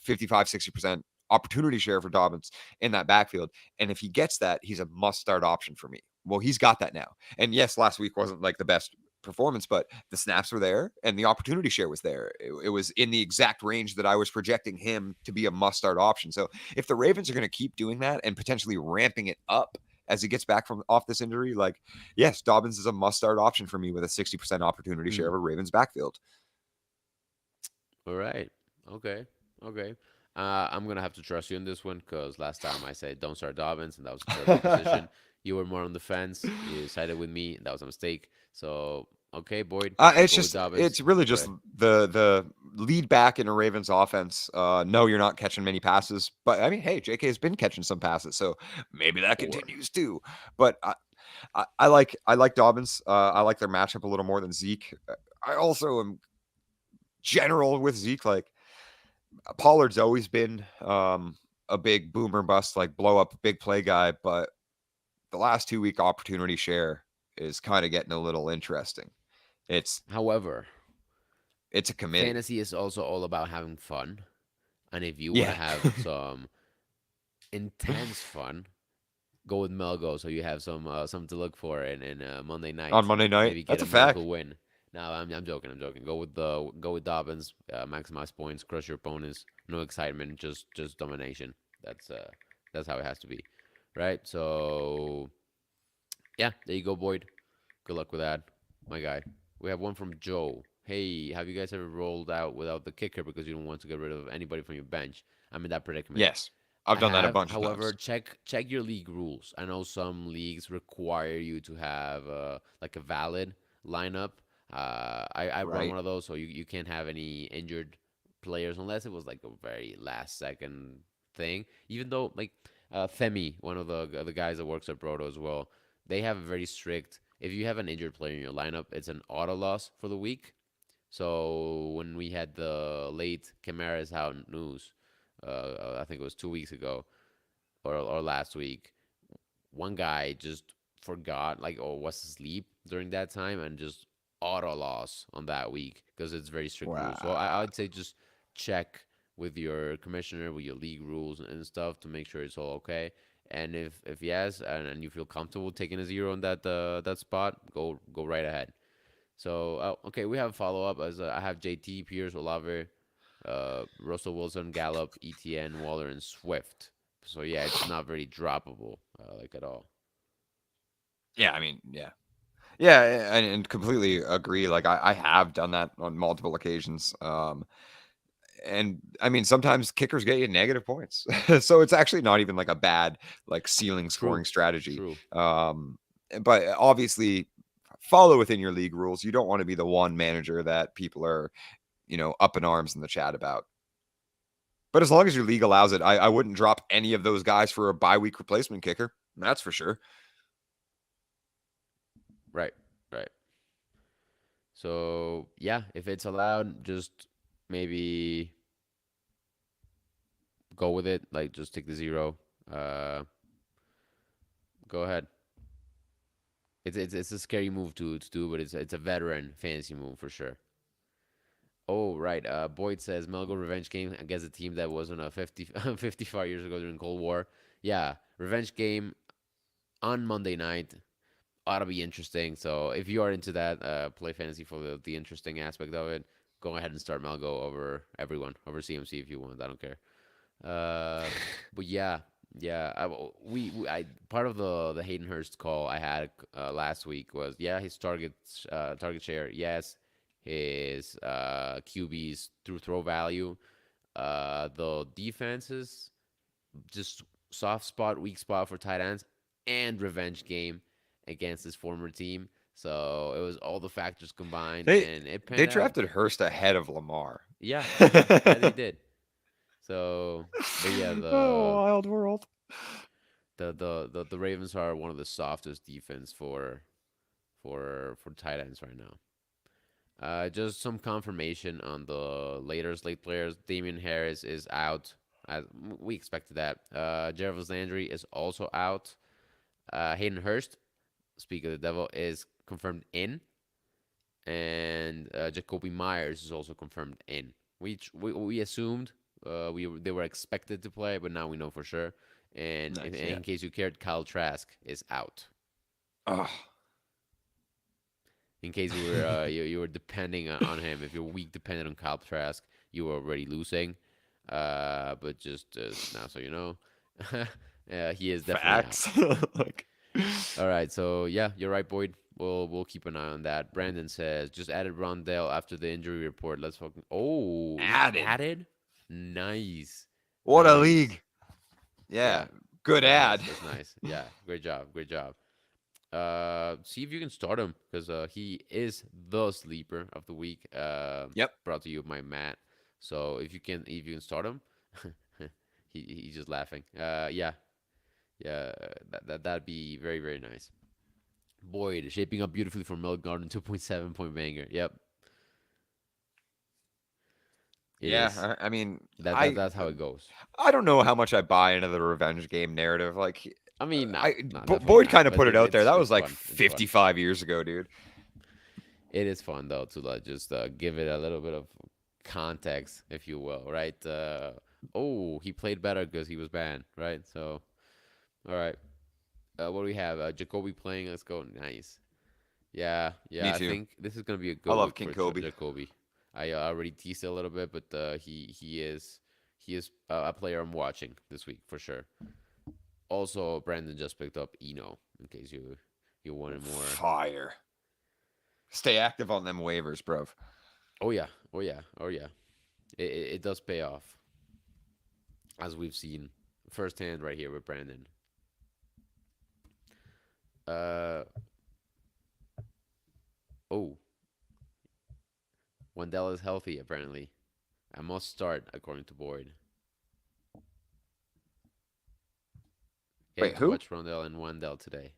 Speaker 2: 55, 60% opportunity share for Dobbins in that backfield. And if he gets that, he's a must start option for me. Well, he's got that now. And yes, last week wasn't like the best performance, but the snaps were there and the opportunity share was there. It was in the exact range that I was projecting him to be a must start option. So if the Ravens are going to keep doing that and potentially ramping it up as he gets back from off this injury, like, yes, Dobbins is a must start option for me with a 60% opportunity share
Speaker 1: Mm.
Speaker 2: of a Ravens backfield.
Speaker 1: All right. Okay. Okay. I'm gonna have to trust you on this one because last time I said don't start Dobbins, and that was a terrible decision. You were more on the fence. You sided with me. That was a mistake. So okay, Boyd, you
Speaker 2: It's
Speaker 1: go with
Speaker 2: just
Speaker 1: Dobbins.
Speaker 2: it's really
Speaker 1: Go
Speaker 2: just
Speaker 1: ahead.
Speaker 2: the lead back in a Ravens offense. No, you're not catching many passes, but I mean, hey, JK has been catching some passes, so maybe that
Speaker 1: Four.
Speaker 2: continues too. But I like Dobbins. I like their matchup a little more than Zeke. I also am general with Zeke. Like Pollard's always been a big boomer bust, like blow up big play guy, but the last 2 week opportunity share is kind of getting a little interesting. It's
Speaker 1: However,
Speaker 2: it's a committee.
Speaker 1: fantasy is also all about having fun, and if you want to
Speaker 2: Yeah.
Speaker 1: have some intense fun, go with Melgo so you have something to look for in Monday
Speaker 2: On
Speaker 1: night.
Speaker 2: Monday night.
Speaker 1: Maybe get
Speaker 2: That's
Speaker 1: a
Speaker 2: a fact.
Speaker 1: miracle win. No, I'm joking. I'm joking. Go with Dobbins. Maximize points. Crush your opponents. No excitement. Just domination. That's how it has to be, right? So yeah, there you go, Boyd. Good luck with that, my guy. We have one from Joe. Hey, have you guys ever rolled out without the kicker because you don't want to get rid of anybody from your bench? I'm in that predicament.
Speaker 2: Yes. I've
Speaker 1: I
Speaker 2: done that a
Speaker 1: have,
Speaker 2: bunch of
Speaker 1: however,
Speaker 2: times.
Speaker 1: check your league rules. I know some leagues require you to have like a valid lineup. I run
Speaker 2: Right.
Speaker 1: one of those, so you can't have any injured players unless it was like a very last second thing. Even though like Femi, one of the guys that works at Brodo as well, they have a very strict. If you have an injured player in your lineup, it's an auto loss for the week. So when we had the late Kamara's out news, I think it was 2 weeks ago or last week, one guy just forgot like or was asleep during that time and just auto loss on that week because it's very strict rules. So I
Speaker 2: Wow.
Speaker 1: would say just check with your commissioner, with your league rules and stuff to make sure it's all okay. And if yes, and you feel comfortable taking a zero on that spot, go right ahead. So okay, we have follow up as I have JT, Pierce, Olave, Russell Wilson, Gallup, ETN, Waller, and Swift. So yeah, it's not very droppable like at all.
Speaker 2: Yeah, I mean, yeah. Yeah, and completely agree. Like I have done that on multiple occasions. And I mean, sometimes kickers get you negative points. So it's actually not even like a bad like ceiling
Speaker 1: True,
Speaker 2: scoring strategy.
Speaker 1: true.
Speaker 2: But obviously follow within your league rules. You don't want to be the one manager that people are, up in arms in the chat about. But as long as your league allows it, I wouldn't drop any of those guys for a bye week replacement kicker. That's for sure.
Speaker 1: Right, right. So yeah, if it's allowed, just maybe go with it. Like just take the zero. Uh, go ahead. It's a scary move to do, but it's a veteran fantasy move for sure. Oh, right. Boyd says Melgo revenge game against a team that was on a 55 years ago during Cold War. Yeah, revenge game on Monday night ought to be interesting. So if you are into that, play fantasy for the interesting aspect of it. Go ahead and start Melgo over everyone, over CMC if you want. I don't care. Uh, but yeah, yeah. I part of the Hayden Hurst call I had last week was yeah his target share yes his QB's throw value the defenses just soft spot weak spot for tight ends and revenge game against his former team. So it was all the factors combined,
Speaker 2: They
Speaker 1: and it
Speaker 2: they
Speaker 1: panned out.
Speaker 2: drafted Hurst ahead of Lamar.
Speaker 1: Yeah, yeah, they did. So, but yeah,
Speaker 2: Oh, wild world.
Speaker 1: the Ravens are one of the softest defense for tight ends right now. Just some confirmation on the later slate players. Damian Harris is out. We expected that. Jarvis Landry is also out. Hayden Hurst, speak of the devil, is confirmed in, and Jacoby Myers is also confirmed in. We assumed they were expected to play, but now we know for sure. And
Speaker 2: Nice, yeah.
Speaker 1: in case you cared, Kyle Trask is out.
Speaker 2: Oh.
Speaker 1: In case you were depending on him, if your week depended on Kyle Trask, you were already losing. But just now, so you know, he is definitely out.
Speaker 2: Facts. Like,
Speaker 1: All right, so yeah, you're right, Boyd. We'll keep an eye on that. Brandon says just added Rondell after the injury report. Let's fucking he's
Speaker 2: added.
Speaker 1: added. Nice,
Speaker 2: What a
Speaker 1: nice.
Speaker 2: league. Yeah.
Speaker 1: Yeah,
Speaker 2: Good
Speaker 1: that's nice.
Speaker 2: ad.
Speaker 1: That's nice. Yeah, great job. Great job. See if you can start him because he is the sleeper of the week.
Speaker 2: Yep.
Speaker 1: Brought to you by Matt. So if you can start him, he's just laughing. Yeah, yeah, that'd be very very nice. Boyd shaping up beautifully for Milk Garden, 2.7 point banger. Yep, it is.
Speaker 2: Yeah, I mean,
Speaker 1: That's how it goes.
Speaker 2: I don't know how much I buy into the revenge game narrative. Like,
Speaker 1: I mean, no,
Speaker 2: I
Speaker 1: no, definitely
Speaker 2: Boyd
Speaker 1: not.
Speaker 2: kind of
Speaker 1: But
Speaker 2: put it out there. That was
Speaker 1: it's
Speaker 2: like
Speaker 1: fun. It's fun.
Speaker 2: 55 years ago, dude.
Speaker 1: It is fun though to just give it a little bit of context, if you will, right? Oh, he played better because he was banned, right? So, all right. What do we have? Jacoby playing. Let's go. Nice. Yeah,
Speaker 2: Me
Speaker 1: yeah. I
Speaker 2: too.
Speaker 1: think this is gonna be a
Speaker 2: I
Speaker 1: good
Speaker 2: love
Speaker 1: week
Speaker 2: King
Speaker 1: for
Speaker 2: Kobe.
Speaker 1: Jacoby. I already teased it a little bit, but he is a player I'm watching this week for sure. Also, Brandon just picked up Eno in case you wanted more.
Speaker 2: Fire. Stay active on them waivers, bro.
Speaker 1: Oh yeah, oh yeah, oh yeah. It does pay off as we've seen firsthand right here with Brandon. Uh oh, Wendell is healthy apparently. I must start according to Boyd. Getting
Speaker 2: Wait,
Speaker 1: to
Speaker 2: who?
Speaker 1: watch Rondell and Wendell today.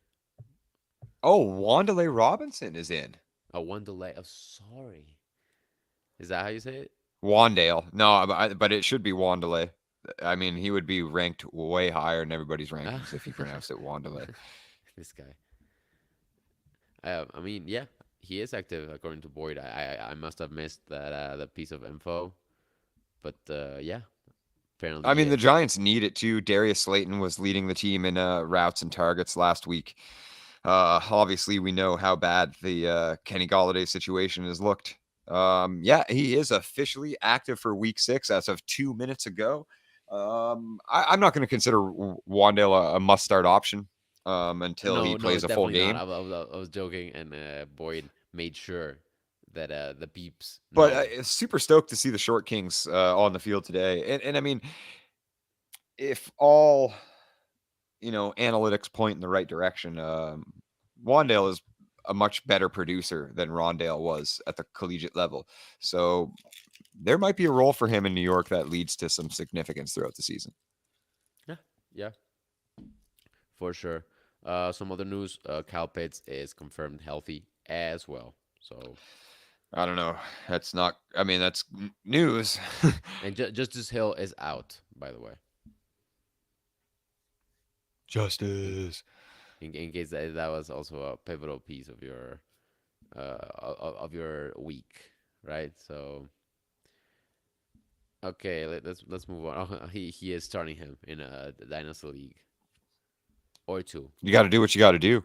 Speaker 2: Oh, Wanderlei Robinson is in.
Speaker 1: Oh, one delay. Oh, sorry. Is that how you say it?
Speaker 2: Wandale. No, but it should be Wanderlei. I mean, he would be ranked way higher in everybody's
Speaker 1: Ah,
Speaker 2: rankings if he pronounced it Wanderlei.
Speaker 1: this guy. I mean, yeah, he is active according to Boyd. I must have missed that piece of info, but yeah, apparently
Speaker 2: I
Speaker 1: he
Speaker 2: mean, the
Speaker 1: is.
Speaker 2: Giants need it too. Darius Slayton was leading the team in routes and targets last week. Obviously, we know how bad the Kenny Galladay situation has looked. Yeah, he is officially active for Week 6 as of 2 minutes ago. I'm not going to consider Wandale a must-start option until he
Speaker 1: No, no,
Speaker 2: plays
Speaker 1: it's
Speaker 2: a full
Speaker 1: definitely not.
Speaker 2: game.
Speaker 1: I was joking, and Boyd made sure that the peeps
Speaker 2: But
Speaker 1: know.
Speaker 2: super stoked to see the Short Kings on the field today. And I mean, if all analytics point in the right direction, Wandale is a much better producer than Rondale was at the collegiate level. So there might be a role for him in New York that leads to some significance throughout the season.
Speaker 1: Yeah, yeah, for sure. Some other news: Cal Pitts is confirmed healthy as well. So,
Speaker 2: I don't know. That's not. I mean, that's news.
Speaker 1: and Justice Hill is out, by the way.
Speaker 2: Justice.
Speaker 1: In case that was also a pivotal piece of your week, right? So okay, let's move on. Oh, he is starting him in a dynasty league or two.
Speaker 2: You got to do what you got to do.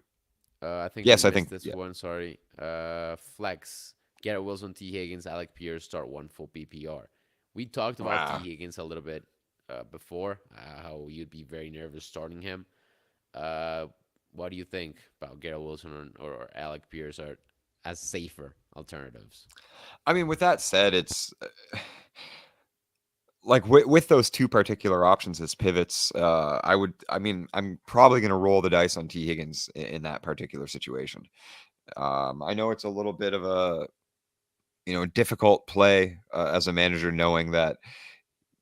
Speaker 1: I think we
Speaker 2: Yes, I
Speaker 1: missed
Speaker 2: think.
Speaker 1: this
Speaker 2: Yeah.
Speaker 1: one. Sorry. Flex. Garrett Wilson, T Higgins, Alec Pierce start one full PPR. We talked about T
Speaker 2: Wow.
Speaker 1: Higgins a little bit before, how you'd be very nervous starting him. Uh, what do you think about Garrett Wilson or Alec Pierce are as safer alternatives?
Speaker 2: I mean, with that said, it's like with those two particular options as pivots, I'm probably going to roll the dice on T. Higgins in that particular situation. I know it's a little bit of a, difficult play as a manager, knowing that,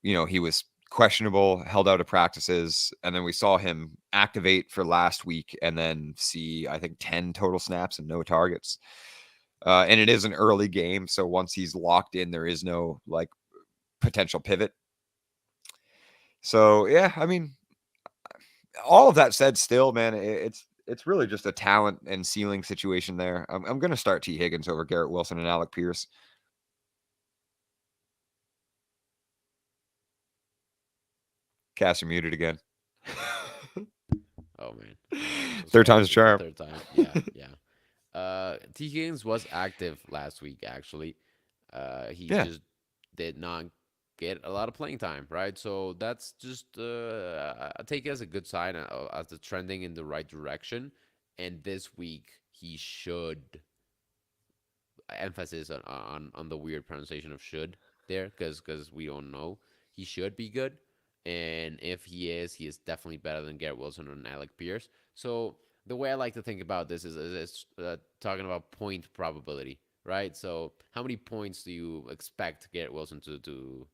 Speaker 2: he was questionable, held out of practices, and then we saw him activate for last week and then see, I think, 10 total snaps and no targets. And it is an early game, so once he's locked in, there is no like potential pivot. So yeah, I mean, all of that said, still, man, it's really just a talent and ceiling situation there. I'm going to start T. Higgins over Garrett Wilson and Alec Pierce. Cass, you're muted again.
Speaker 1: Oh man, I'm so
Speaker 2: Third
Speaker 1: sorry.
Speaker 2: time's
Speaker 1: This
Speaker 2: a
Speaker 1: is the
Speaker 2: charm.
Speaker 1: third time. Yeah, yeah. T Higgins was active last week. Actually, he
Speaker 2: Yeah,
Speaker 1: just did not get a lot of playing time, right? So that's just I take it as a good sign, as the trending in the right direction. And this week he should, emphasis on the weird pronunciation of should there, because we don't know. He should be good, and if he is definitely better than Garrett Wilson and Alec Pierce. So the way I like to think about this is talking about point probability, right? So how many points do you expect Garrett Wilson to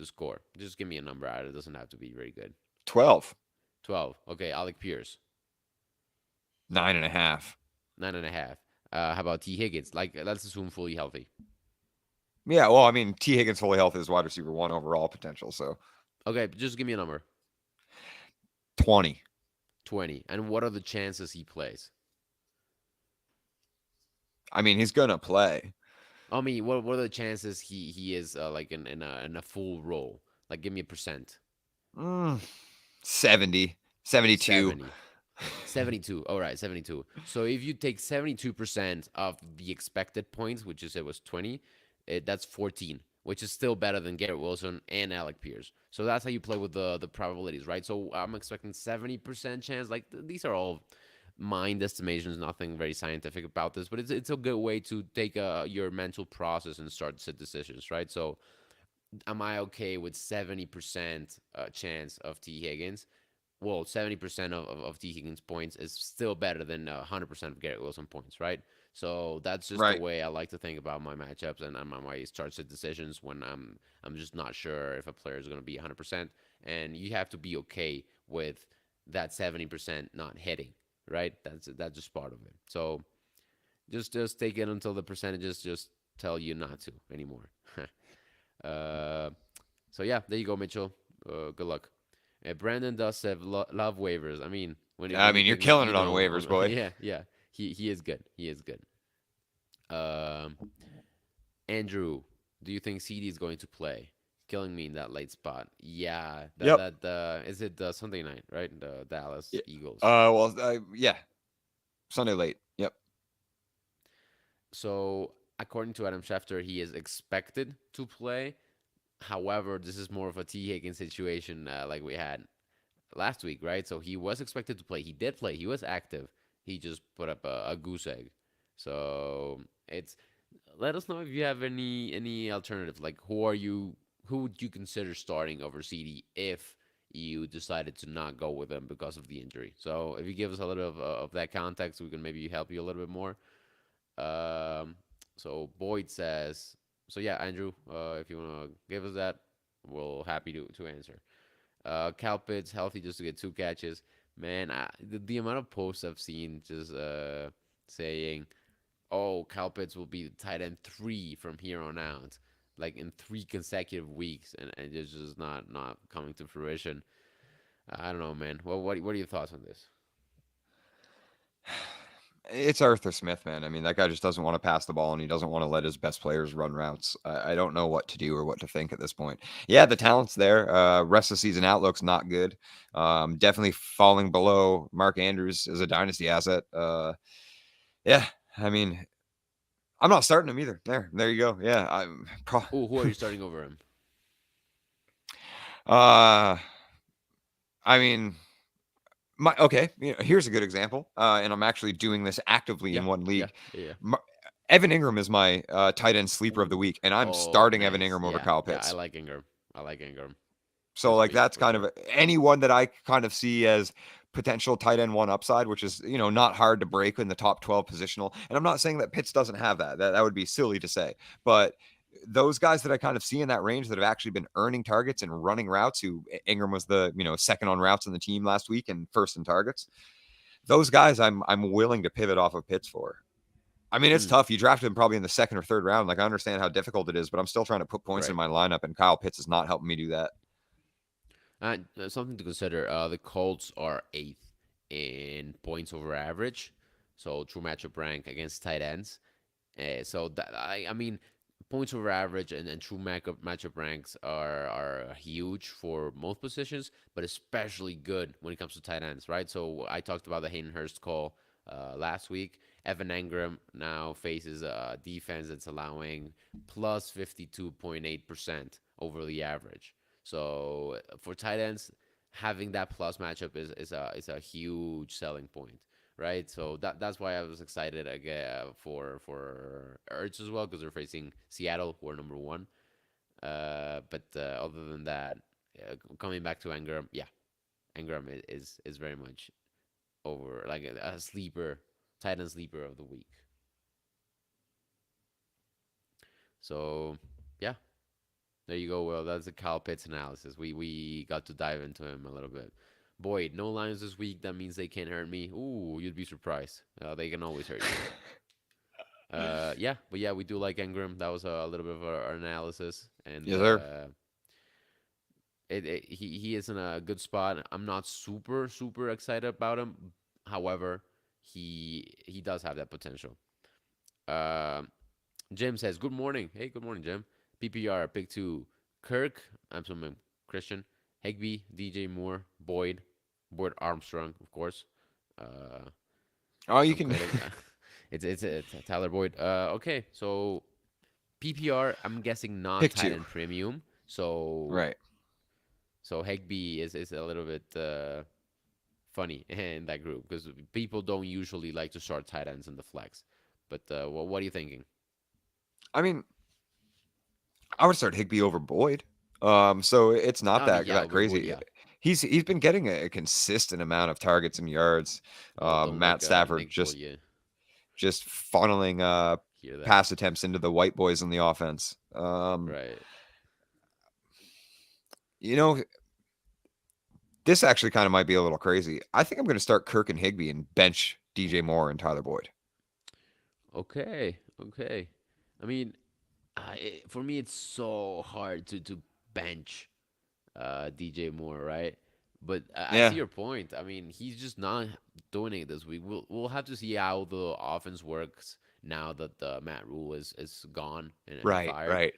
Speaker 1: score? Just give me a number out. It doesn't have to be very good.
Speaker 2: 12,
Speaker 1: 12. Okay, Alec Pierce,
Speaker 2: 9.5.
Speaker 1: 9.5. How about T Higgins? Like, let's assume fully healthy.
Speaker 2: Yeah, well, I mean, T. Higgins fully healthy is wide receiver one overall potential, so
Speaker 1: Okay, just give me a number.
Speaker 2: 20.
Speaker 1: 20. And what are the chances he plays?
Speaker 2: I mean, he's gonna play.
Speaker 1: I mean, what are the chances he is like in a full role? Like, give me a percent.
Speaker 2: Mm, 70, 72.
Speaker 1: 70. 72. All right, 72. So if you take 72% of the expected points, which you said was 20, that's 14, which is still better than Garrett Wilson and Alec Pierce. So that's how you play with the probabilities, right? So I'm expecting 70% chance. Like, these are all mind estimations, nothing very scientific about this, but it's a good way to take your mental process and start to set decisions, right? So am I okay with 70% chance of T Higgins? Well, 70% of T Higgins points is still better than 100% of Garrett Wilson points, right? So that's just the
Speaker 2: Right.
Speaker 1: way I like to think about my matchups and my start set decisions when I'm just not sure if a player is going to be 100%, and you have to be okay with that 70% not hitting, right? That's just part of it. So just take it until the percentages just tell you not to anymore. uh, so yeah, there you go, Mitchell. Good luck. Brandon does have love waivers. I mean,
Speaker 2: I
Speaker 1: when you
Speaker 2: mean, you're
Speaker 1: pick him,
Speaker 2: killing
Speaker 1: you
Speaker 2: it on
Speaker 1: know,
Speaker 2: waivers, boy.
Speaker 1: yeah, yeah, he is good. He is good. Um, Andrew, do you think CD is going to play? Killing me in that late spot. Yeah,
Speaker 2: Yep.
Speaker 1: is it the Sunday night, right? The Dallas
Speaker 2: Yeah.
Speaker 1: Eagles.
Speaker 2: Yeah. Sunday late. Yep.
Speaker 1: So according to Adam Schefter, he is expected to play. However, this is more of a T Higgins situation, like we had last week, right? So he was expected to play. He did play. He was active. He just put up a goose egg. So it's, let us know if you have any alternative. Like, who would you consider starting over CD if you decided to not go with him because of the injury? So if you give us a little of that context, we can maybe help you a little bit more. Um, so Boyd says, so yeah, Andrew, if you want to give us that, we'll happy to answer. Cal Pitts healthy just to get 2 catches. Man, the amount of posts I've seen just saying, "Oh, Cal Pitts will be the tight end 3 from here on out," like in 3 consecutive weeks, and it's just not coming to fruition. I don't know, man. Well, what are your thoughts on this?
Speaker 2: It's Arthur Smith, man. I mean, that guy just doesn't want to pass the ball and he doesn't want to let his best players run routes. I don't know what to do or what to think at this point. Yeah, the talent's there. Rest of the season outlook's not good. Definitely falling below Mark Andrews as a dynasty asset. Yeah, I mean, I'm not starting him either. There you go. Yeah,
Speaker 1: Oh, who are you starting over him?
Speaker 2: uh, I mean, okay. Here's a good example, and I'm actually doing this actively
Speaker 1: Yeah,
Speaker 2: in one
Speaker 1: yeah,
Speaker 2: league.
Speaker 1: yeah, yeah.
Speaker 2: Evan Ingram is my tight end sleeper of the
Speaker 1: Ooh.
Speaker 2: week, and I'm
Speaker 1: Oh,
Speaker 2: starting Evan
Speaker 1: nice.
Speaker 2: Ingram over
Speaker 1: Yeah,
Speaker 2: Kyle
Speaker 1: yeah. I
Speaker 2: Pitts.
Speaker 1: like Ingram. I like Ingram
Speaker 2: So
Speaker 1: this
Speaker 2: like
Speaker 1: week
Speaker 2: that's
Speaker 1: for
Speaker 2: kind
Speaker 1: sure.
Speaker 2: of anyone that I kind of see as potential tight end one upside, which is not hard to break in the top 12 positional. And I'm not saying that Pitts doesn't have that. That would be silly to say, but those guys that I kind of see in that range that have actually been earning targets and running routes. Who Ingram was the second on routes on the team last week and first in targets. Those guys I'm willing to pivot off of Pitts for. I mean, it's
Speaker 1: Hmm.
Speaker 2: tough. You drafted him probably in the second or third round. Like I understand how difficult it is, but I'm still trying to put points in
Speaker 1: Right.
Speaker 2: my lineup, and Kyle Pitts is not helping me do that.
Speaker 1: And something to consider: the Colts are eighth in points over average, so true matchup rank against tight ends. So that I mean, points over average and true matchup ranks are huge for most positions, but especially good when it comes to tight ends, right? So I talked about the Hayden Hurst call last week. Evan Engram now faces a defense that's allowing plus 52.8% over the average. So for tight ends, having that plus matchup is a huge selling point, right? So that's why I was excited again for Ertz as well because they're facing Seattle, who are number one. But other than that, coming back to Engram, yeah, Engram is very much over like a sleeper, tight end sleeper of the week. So yeah, there you go. Well, that's a Kyle Pitts analysis. We got to dive into him a little bit. Boyd, no lines this week. That means they can't hurt me. Ooh, you'd be surprised. They can always hurt you. Yeah, but yeah, we do like Engram. That was a little bit of our analysis, and
Speaker 2: Yes, sir.
Speaker 1: he is in a good spot. I'm not super excited about him. However, he does have that potential. Uh, Jim says, "Good morning. Hey, good morning, Jim. PPR pick two: Kirk. I'm assuming Christian, Higby, DJ Moore, Boyd Armstrong, of course. Uh,
Speaker 2: Oh, you
Speaker 1: I'm
Speaker 2: can.
Speaker 1: kidding. It's Tyler Boyd. Okay, so PPR. I'm guessing not
Speaker 2: Pick
Speaker 1: tight
Speaker 2: two.
Speaker 1: end premium. So
Speaker 2: Right.
Speaker 1: Higby is a little bit funny in that group because people don't usually like to start tight ends in the flex. But what are you thinking?
Speaker 2: I mean, I would start Higby over Boyd. So it's not
Speaker 1: I mean,
Speaker 2: that
Speaker 1: yeah,
Speaker 2: that
Speaker 1: over Boyd,
Speaker 2: crazy.
Speaker 1: yeah.
Speaker 2: He's been getting a consistent amount of targets and yards.
Speaker 1: Well, don't
Speaker 2: Matt
Speaker 1: let
Speaker 2: Stafford
Speaker 1: Nick bully
Speaker 2: just funneling
Speaker 1: hear that.
Speaker 2: pass attempts into the white boys in the offense.
Speaker 1: Right.
Speaker 2: You know, this actually kind of might be a little crazy. I think I'm going to start Kirk and Higby and bench DJ Moore and Tyler Boyd.
Speaker 1: Okay. Okay. I mean, for me, it's so hard to bench DJ Moore, right? But I see
Speaker 2: Yeah.
Speaker 1: your point. I mean, he's just not doing it this week. We'll have to see how the offense works now that Matt Rule is gone and
Speaker 2: Right.
Speaker 1: fired.
Speaker 2: Right.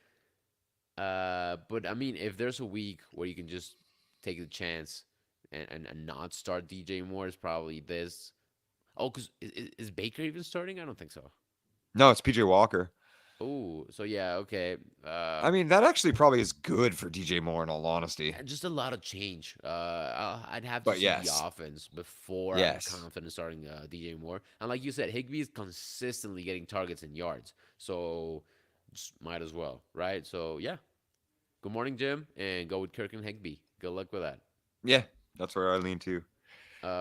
Speaker 1: But I mean, if there's a week where you can just take the chance and not start DJ Moore, is probably this. Oh, because is Baker even starting? I don't think so.
Speaker 2: No, it's PJ Walker.
Speaker 1: Oh, so yeah, okay.
Speaker 2: I mean, that actually probably is good for DJ Moore in all honesty.
Speaker 1: Just a lot of change. I'd have to
Speaker 2: But
Speaker 1: see the
Speaker 2: yes.
Speaker 1: offense before I'm
Speaker 2: Yes.
Speaker 1: confident starting DJ Moore. And like you said, Higby is consistently getting targets and yards, so just might as well, right? So yeah. Good morning, Jim, and go with Kirk and Higby. Good luck with that.
Speaker 2: Yeah. That's where I lean to.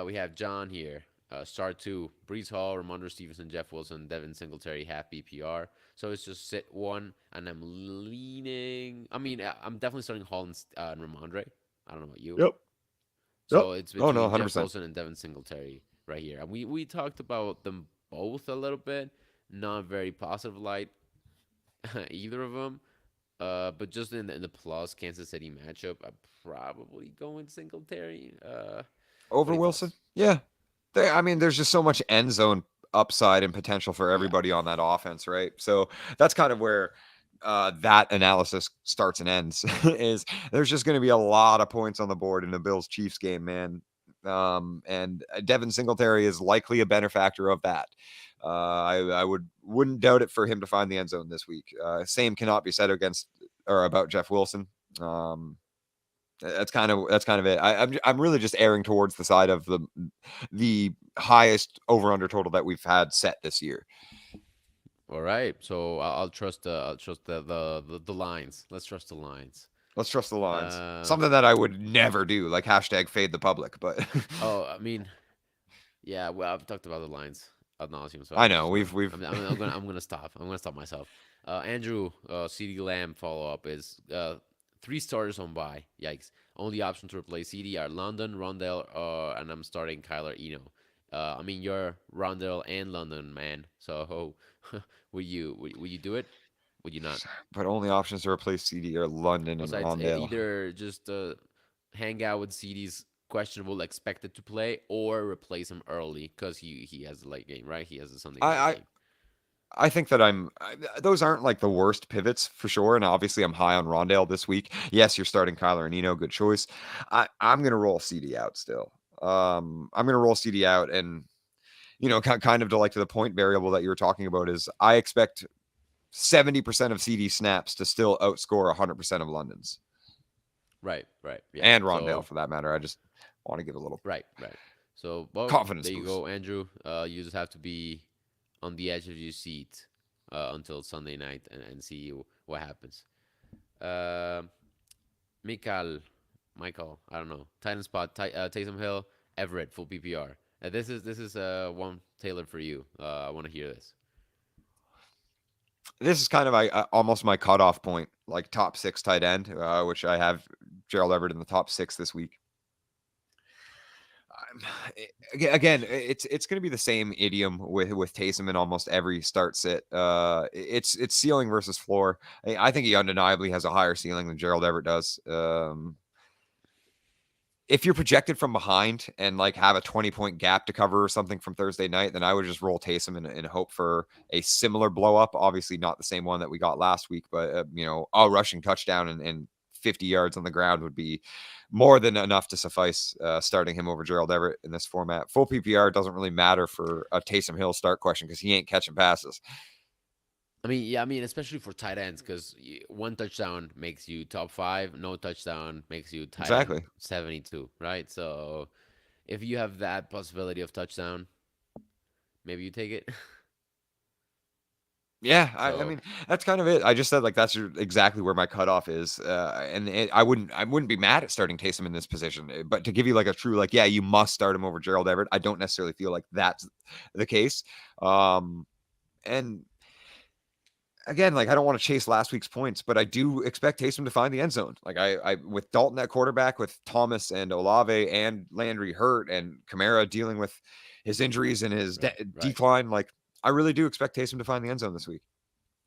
Speaker 1: We have John here. Star two: Brees Hall, Ramondre Stevenson, Jeff Wilson, Devin Singletary, half BPR. So it's just sit one, and I'm leaning. I mean, I'm definitely starting Hall and Ramondre. I don't know about you.
Speaker 2: Yep. Yep.
Speaker 1: So it's
Speaker 2: Oh no,
Speaker 1: between Jeff
Speaker 2: 100%.
Speaker 1: Wilson and Devin Singletary right here. And we talked about them both a little bit. Not very positive light, either of them. But just in the plus Kansas City matchup, I'm probably going Singletary. What
Speaker 2: Over
Speaker 1: are your
Speaker 2: Wilson?
Speaker 1: thoughts?
Speaker 2: Yeah. I mean, there's just so much end zone upside and potential for
Speaker 1: Yeah.
Speaker 2: everybody on that offense, right? So that's kind of where that analysis starts and ends. Is there's just going to be a lot of points on the board in the Bills Chiefs game, man. And Devin Singletary is likely a benefactor of that. I wouldn't doubt it for him to find the end zone this week. Same cannot be said against or about Jeff Wilson. That's kind of it. I'm really just erring towards the side of the highest over under total that we've had set this year.
Speaker 1: All right. So I'll trust the lines. Let's trust the lines.
Speaker 2: Let's trust the lines.
Speaker 1: Uh,
Speaker 2: Something that I would never do, like hashtag fade the public. But
Speaker 1: oh, I mean, yeah. Well, I've talked about the lines ad nauseum, so
Speaker 2: I
Speaker 1: I'm
Speaker 2: know
Speaker 1: just gonna,
Speaker 2: we've
Speaker 1: I'm gonna stop. I'm gonna stop myself. Andrew, CD Lamb follow up is three starters on bye. Yikes! Only option to replace CD are London, Rondell, and I'm starting Kyler Eno. I mean, you're Rondell and London, man. So, would you do it? Would you not?
Speaker 2: but only options to replace CD are London and
Speaker 1: Besides,
Speaker 2: Rondale.
Speaker 1: either just hang out with CD's questionable expected to play, or replace him early because he has the late game, right? He has the Sunday
Speaker 2: I
Speaker 1: night
Speaker 2: I,
Speaker 1: game.
Speaker 2: I think that those aren't like the worst pivots for sure. And obviously, I'm high on Rondale this week. Yes, you're starting Kyler and Eno, good choice. I'm gonna roll CD out still. I'm gonna roll CD out, and kind of to the point variable that you were talking about is I expect 70% of CD snaps to still outscore 100% of London's
Speaker 1: Right, right, yeah.
Speaker 2: and Rondale
Speaker 1: So
Speaker 2: for that matter. I just want to give a little
Speaker 1: right, right. So well,
Speaker 2: confidence
Speaker 1: there you
Speaker 2: boost.
Speaker 1: go, Andrew. You just have to be on the edge of your seat until Sunday night and see what happens. Uh, Mikal, Michael, I don't know. Titan spot, Taysom Hill, Everett, full PPR. This is one tailored for you. I want to hear this.
Speaker 2: This is kind of almost my cutoff point, like top six tight end, which I have Gerald Everett in the top six this week. Again, it's going to be the same idiom with Taysom in almost every start sit. It's ceiling versus floor. I think he undeniably has a higher ceiling than Gerald Everett does. If you're projected from behind and like have a 20-point gap to cover or something from Thursday night, then I would just roll Taysom and hope for a similar blow up. Obviously, not the same one that we got last week, but a rushing touchdown and 50 yards on the ground would be more than enough to suffice starting him over Gerald Everett in this format. Full PPR doesn't really matter for a Taysom Hill start question because he ain't catching passes.
Speaker 1: I mean, yeah, I mean, especially for tight ends, because one touchdown makes you top five, no touchdown makes you tight end
Speaker 2: Exactly.
Speaker 1: 72, right? So if you have that possibility of touchdown, maybe you take it.
Speaker 2: Yeah, I
Speaker 1: So,
Speaker 2: mean that's kind of it. I just said like that's exactly where my cutoff is, and I wouldn't be mad at starting Taysom in this position. But to give you like a true like, yeah, you must start him over Gerald Everett. I don't necessarily feel like that's the case. And again, like I don't want to chase last week's points, but I do expect Taysom to find the end zone. Like I with Dalton at quarterback, with Thomas and Olave and Landry hurt, and Kamara dealing with his injuries and his
Speaker 1: right, right.
Speaker 2: decline, like I really do expect Taysom to find the end zone this week.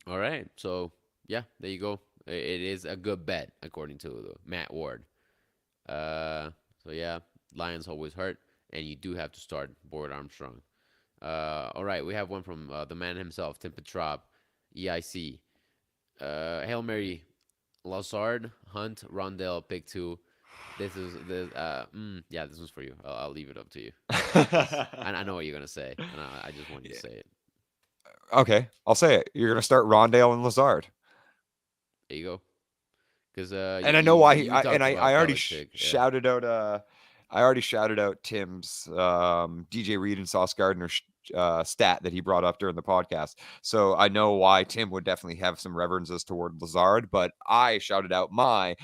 Speaker 1: All right. So, yeah, there you go. It is a good bet, according to Matt Ward. Uh, so, yeah, Lions always hurt, and you do have to start Boyd Armstrong. All right, we have one from the man himself, Tim Petrop, EIC. Hail Mary, Lazard, Hunt, Rondell, pick two. Yeah, this one's for you. I'll leave it up to you because I know what you're gonna say, and I just want you to say it.
Speaker 2: Okay, I'll say it. You're gonna start Rondale and Lazard,
Speaker 1: There you go. Because
Speaker 2: and I know why.
Speaker 1: you talked
Speaker 2: I
Speaker 1: about
Speaker 2: already
Speaker 1: Belichick. Yeah,
Speaker 2: shouted out. I already shouted out Tim's DJ Reed and Sauce Gardner stat that he brought up during the podcast. So I know why Tim would definitely have some reverences toward Lazard, but I shouted out my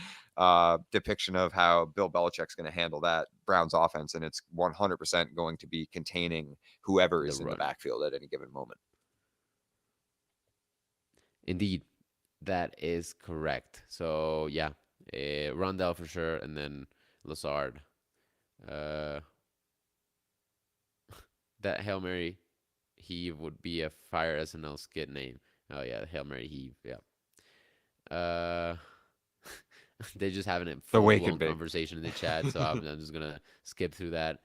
Speaker 2: depiction of how Bill Belichick's going to handle that Browns offense, and it's 100% going to be containing whoever
Speaker 1: the
Speaker 2: is in the
Speaker 1: run.
Speaker 2: backfield at any given moment.
Speaker 1: Indeed, that is correct. So yeah, Rondell for sure, and then Lazard. Uh, that Hail Mary heave would be a fire SNL skit name. Oh yeah, Hail Mary heave. Yeah. Uh, they're just having a
Speaker 2: The
Speaker 1: full
Speaker 2: wake and
Speaker 1: blown
Speaker 2: bake.
Speaker 1: conversation in the chat, so I'm just gonna skip through that.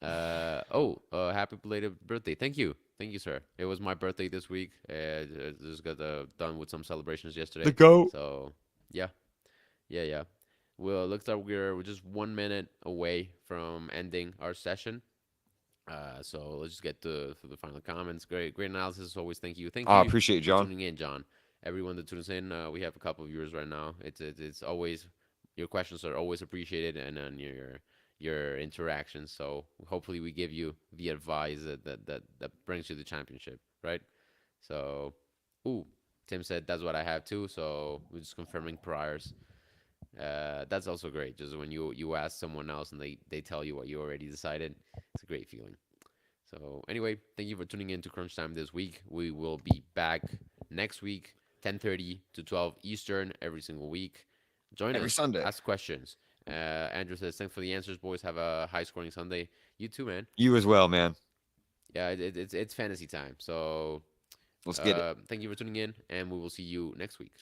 Speaker 1: Happy belated birthday! Thank you, sir. It was my birthday this week. Just got done with some celebrations
Speaker 2: The
Speaker 1: yesterday,
Speaker 2: goat.
Speaker 1: so yeah, yeah. Well, looks like we're just 1 minute away from ending our session. So let's just get to the final comments. Great analysis as always. Thank
Speaker 2: I
Speaker 1: you
Speaker 2: appreciate it,
Speaker 1: for
Speaker 2: John.
Speaker 1: tuning in, John. Everyone that tunes in, we have a couple of viewers right now. It's always your questions are always appreciated, and then your interactions. So hopefully we give you the advice that brings you the championship, right? So, ooh, Tim said that's what I have too. So we're just confirming priors. That's also great. Just when you ask someone else and they tell you what you already decided, it's a great feeling. So anyway, thank you for tuning in to Crunch Time this week. We will be back next week, 10:30 to 12 Eastern every single week. Join
Speaker 2: Every
Speaker 1: us,
Speaker 2: Sunday.
Speaker 1: ask questions. Andrew says, "Thanks for the answers, boys. Have a high scoring Sunday. You too, man.
Speaker 2: You as well, man.
Speaker 1: Yeah, it's fantasy time. So
Speaker 2: Let's get it.
Speaker 1: thank you for tuning in, and we will see you next week."